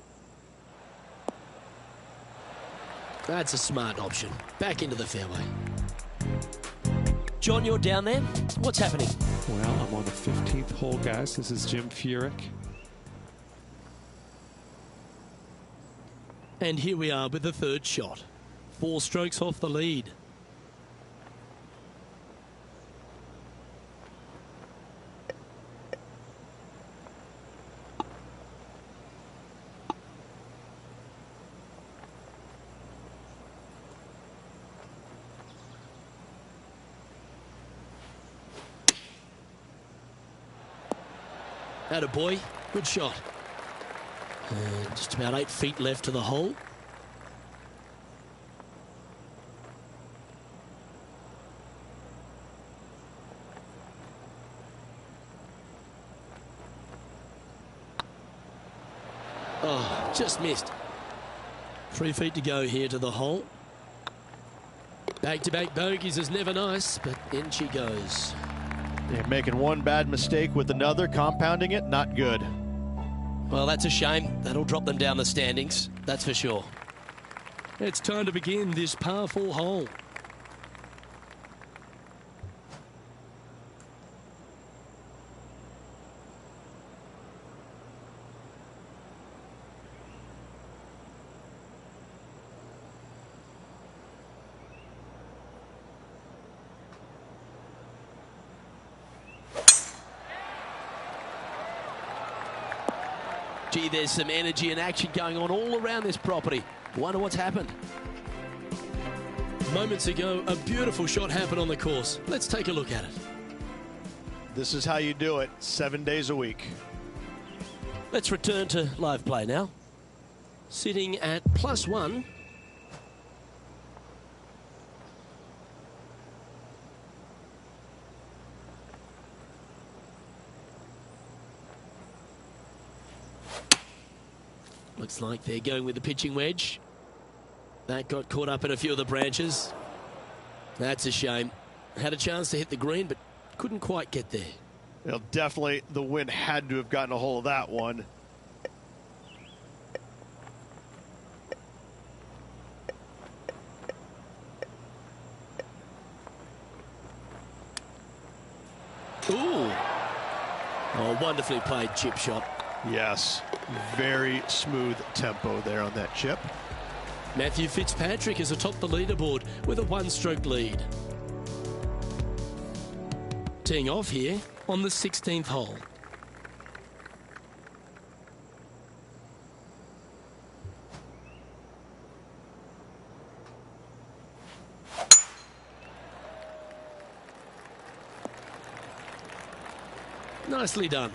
That's a smart option. Back into the fairway. John, you're down there. What's happening? Well, I'm on the 15th hole, guys. This is Jim Furyk. And here we are with the third shot. 4 strokes off the lead. Attaboy, good shot. And just about 8 feet left to the hole. Oh, just missed. 3 feet to go here to the hole. Back-to-back bogeys is never nice, but in she goes. They're making one bad mistake with another, compounding it, not good. Well, that's a shame. That'll drop them down the standings, that's for sure. It's time to begin this par 4 hole. Gee, there's some energy and action going on all around this property. Wonder what's happened. Moments ago, a beautiful shot happened on the course. Let's take a look at it. This is how you do it 7 days a week. Let's return to live play now. Sitting at +1. Looks like they're going with the pitching wedge. That got caught up in a few of the branches. That's a shame. Had a chance to hit the green, but couldn't quite get there. Well, definitely the wind had to have gotten a hold of that one. Ooh. Oh, wonderfully played chip shot. Yes, very smooth tempo there on that chip. Matthew Fitzpatrick is atop the leaderboard with a one-stroke lead. Teeing off here on the 16th hole. Nicely done.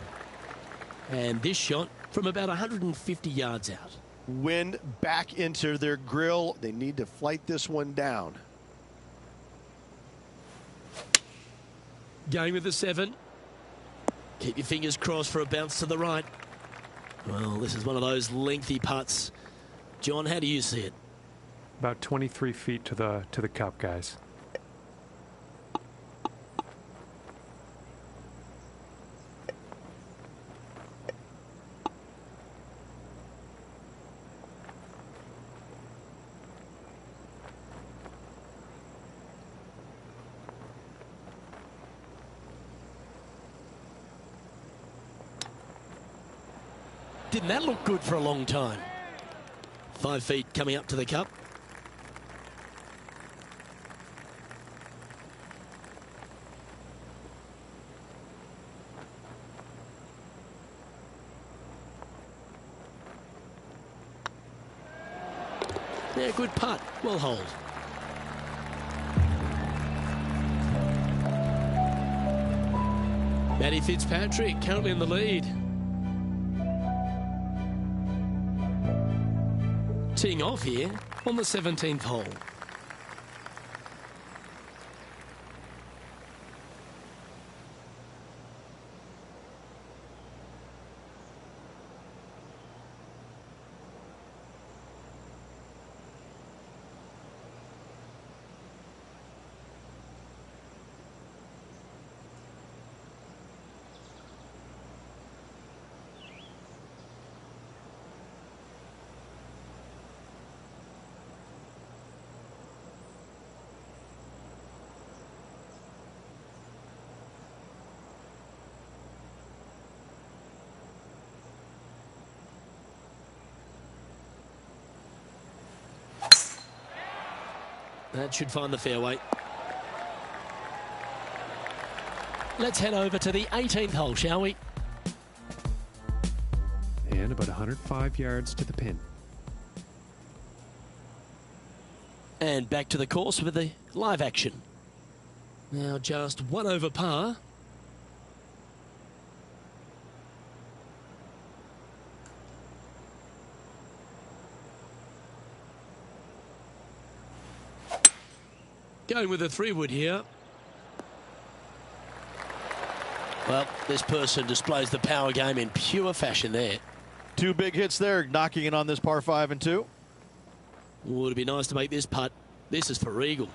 And this shot from about 150 yards out. Wind back into their grill. They need to flight this one down. Going with the 7. Keep your fingers crossed for a bounce to the right. Well, this is one of those lengthy putts. John, how do you see it? About 23 feet to the cup, guys. Didn't that look good for a long time? 5 feet coming up to the cup. Yeah, good putt. Well hold. Matty Fitzpatrick currently in the lead. Teeing off here on the 17th hole. That should find the fairway. Let's head over to the 18th hole, shall we? And about 105 yards to the pin. And back to the course with the live action. Now just 1 over par. Going with a 3-wood here. Well, this person displays the power game in pure fashion there. 2 big hits there, knocking it on this par 5 and 2. Would be nice to make this putt. This is for eagle.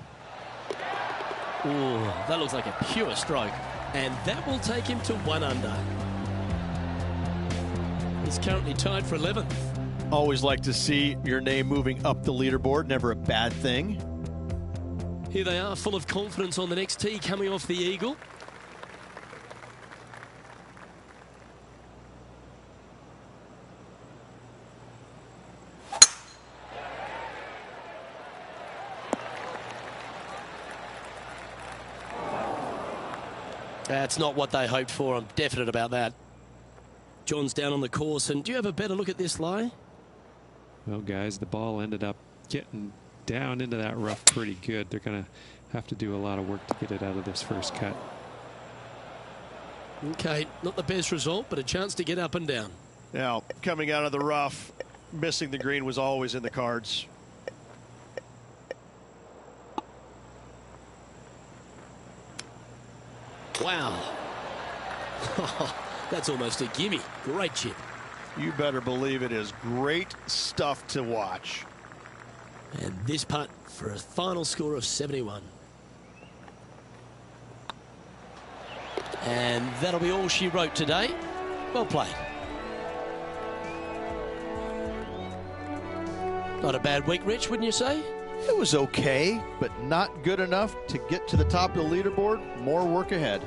Ooh, that looks like a pure stroke. And that will take him to 1 under. He's currently tied for 11th. Always like to see your name moving up the leaderboard. Never a bad thing. Here they are, full of confidence on the next tee, coming off the eagle. That's not what they hoped for. I'm definite about that. John's down on the course, and do you have a better look at this lie? Well, guys, the ball ended up getting down into that rough pretty good. They're going to have to do a lot of work to get it out of this first cut. Okay, not the best result, but a chance to get up and down. Now, coming out of the rough, missing the green was always in the cards. Wow. That's almost a gimme. Great chip. You better believe it is great stuff to watch. And this putt for a final score of 71. And that'll be all she wrote today. Well played. Not a bad week, Rich, wouldn't you say? It was okay, but not good enough to get to the top of the leaderboard. More work ahead.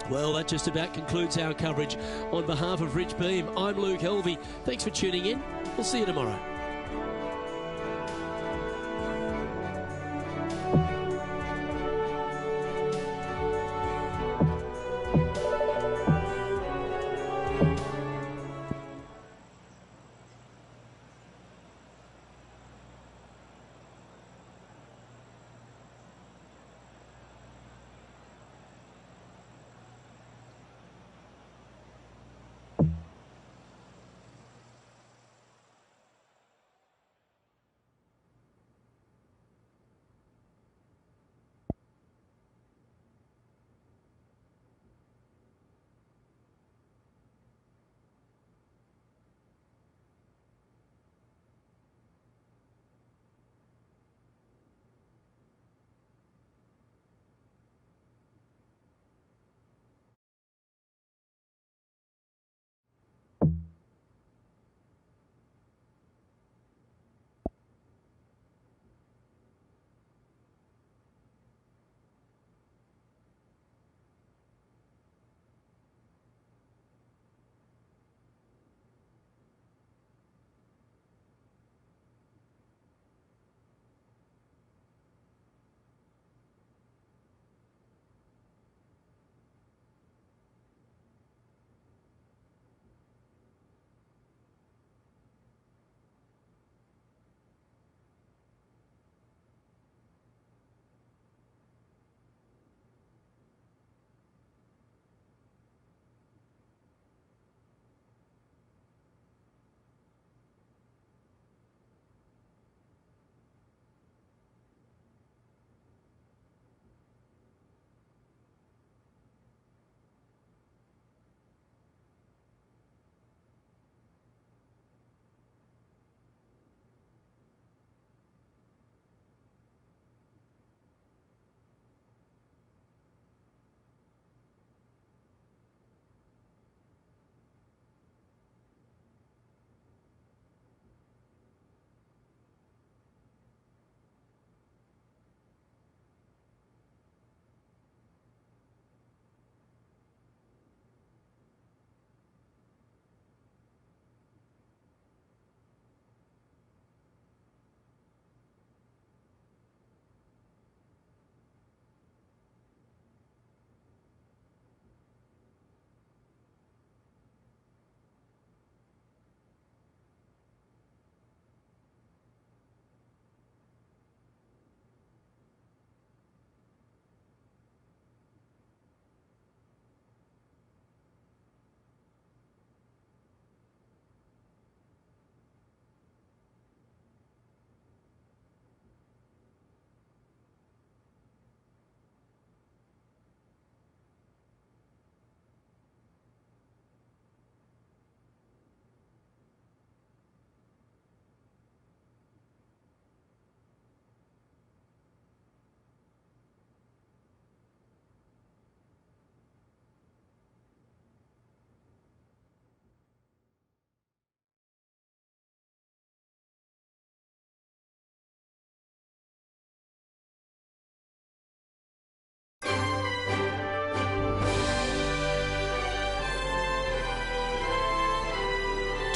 Well, that just about concludes our coverage. On behalf of Rich Beam, I'm Luke Helvey. Thanks for tuning in. We'll see you tomorrow.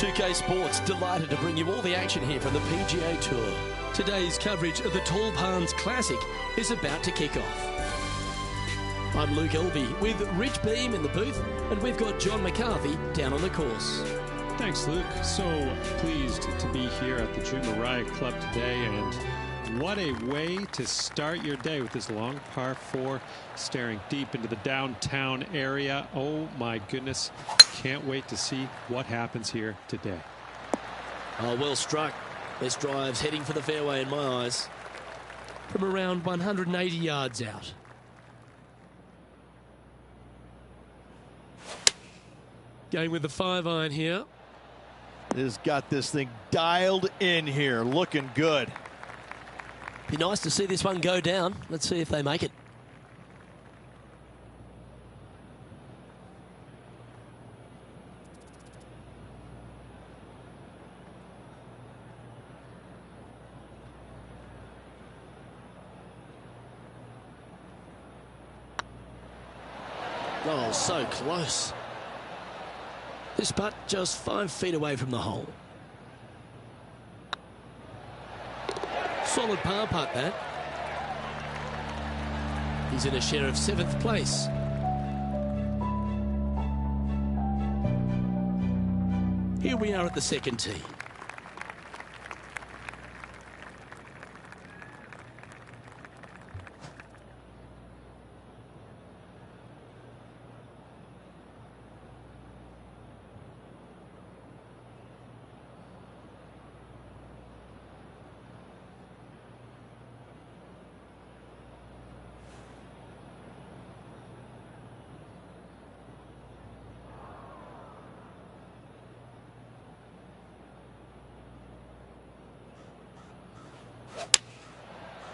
.2K Sports delighted to bring you all the action here from the PGA Tour. Today's coverage of the Tall Palms Classic is about to kick off. I'm Luke Elvey with Rich Beam in the booth, and we've got John McCarthy down on the course. Thanks, Luke. So pleased to be here at the Jumeirah Club today, and what a way to start your day with this long par 4 staring deep into the downtown area. Oh my goodness, can't wait to see what happens here today. Oh, well struck. This drive's heading for the fairway in my eyes from around 180 yards out. Going with the 5-iron here. Has got this thing dialed in here, looking good. Be nice to see this one go down. Let's see if they make it. Oh, so close. This putt just 5 feet away from the hole. Solid par putt, that. He's in a share of 7th place. Here we are at the second tee.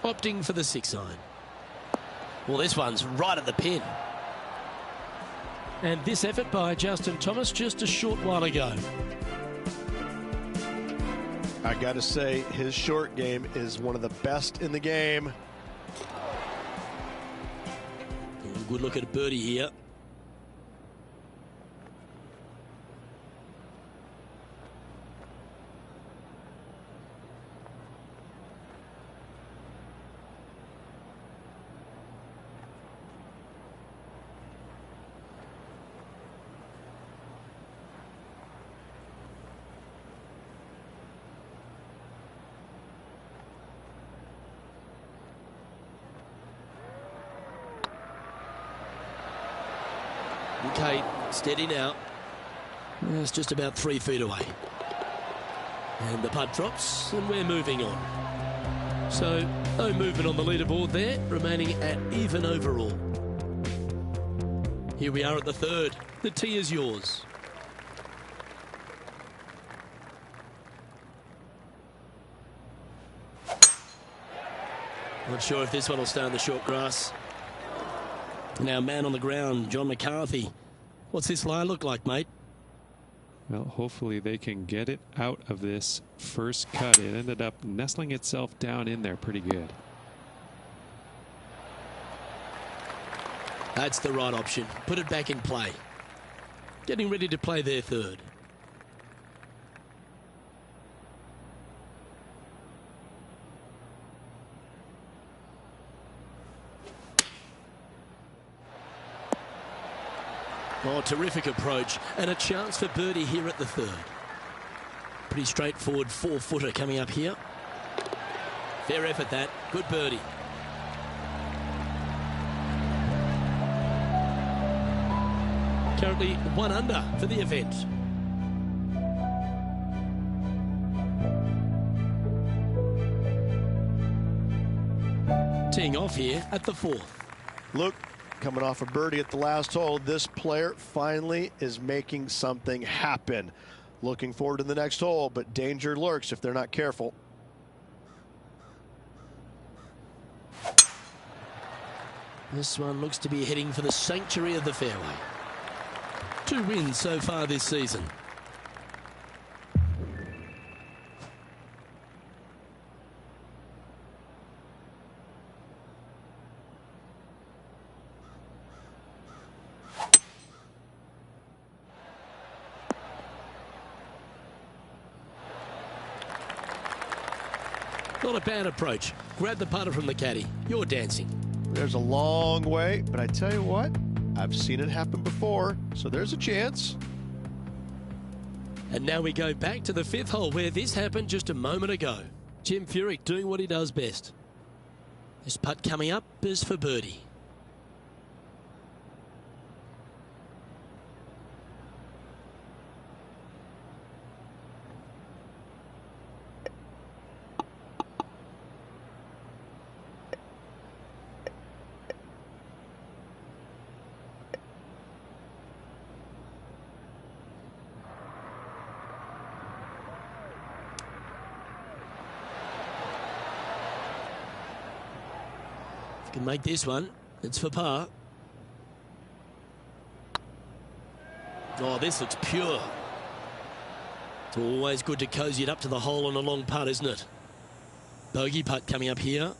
Opting for the 6-iron. Well, this one's right at the pin. And this effort by Justin Thomas just a short while ago. I got to say, his short game is one of the best in the game. Good look at a birdie here. Okay, steady now. It's just about 3 feet away. And the putt drops, and we're moving on. So, no movement on the leaderboard there, remaining at even overall. Here we are at the third. The tee is yours. Not sure if this one will stay on the short grass. Now, man on the ground, John McCarthy. What's this lie look like, mate? Well, hopefully they can get it out of this first cut. It ended up nestling itself down in there pretty good. That's the right option. Put it back in play. Getting ready to play their third. Oh, terrific approach and a chance for birdie here at the third. Pretty straightforward 4-footer coming up here. Fair effort that. Good birdie. Currently 1 under for the event. Teeing off here at the 4th. Look, coming off a birdie at the last hole, this player finally is making something happen. Looking forward to the next hole, but danger lurks if they're not careful. This one looks to be heading for the sanctuary of the fairway. 2 wins so far this season. Not a bad approach. Grab the putter from the caddy. You're dancing. There's a long way, but I tell you what, I've seen it happen before, so there's a chance. And now we go back to the 5th hole where this happened just a moment ago. Jim Furyk doing what he does best. This putt coming up is for birdie. Can make this one. It's for par. Oh, this looks pure. It's always good to cozy it up to the hole on a long putt, isn't it? Bogey putt coming up here.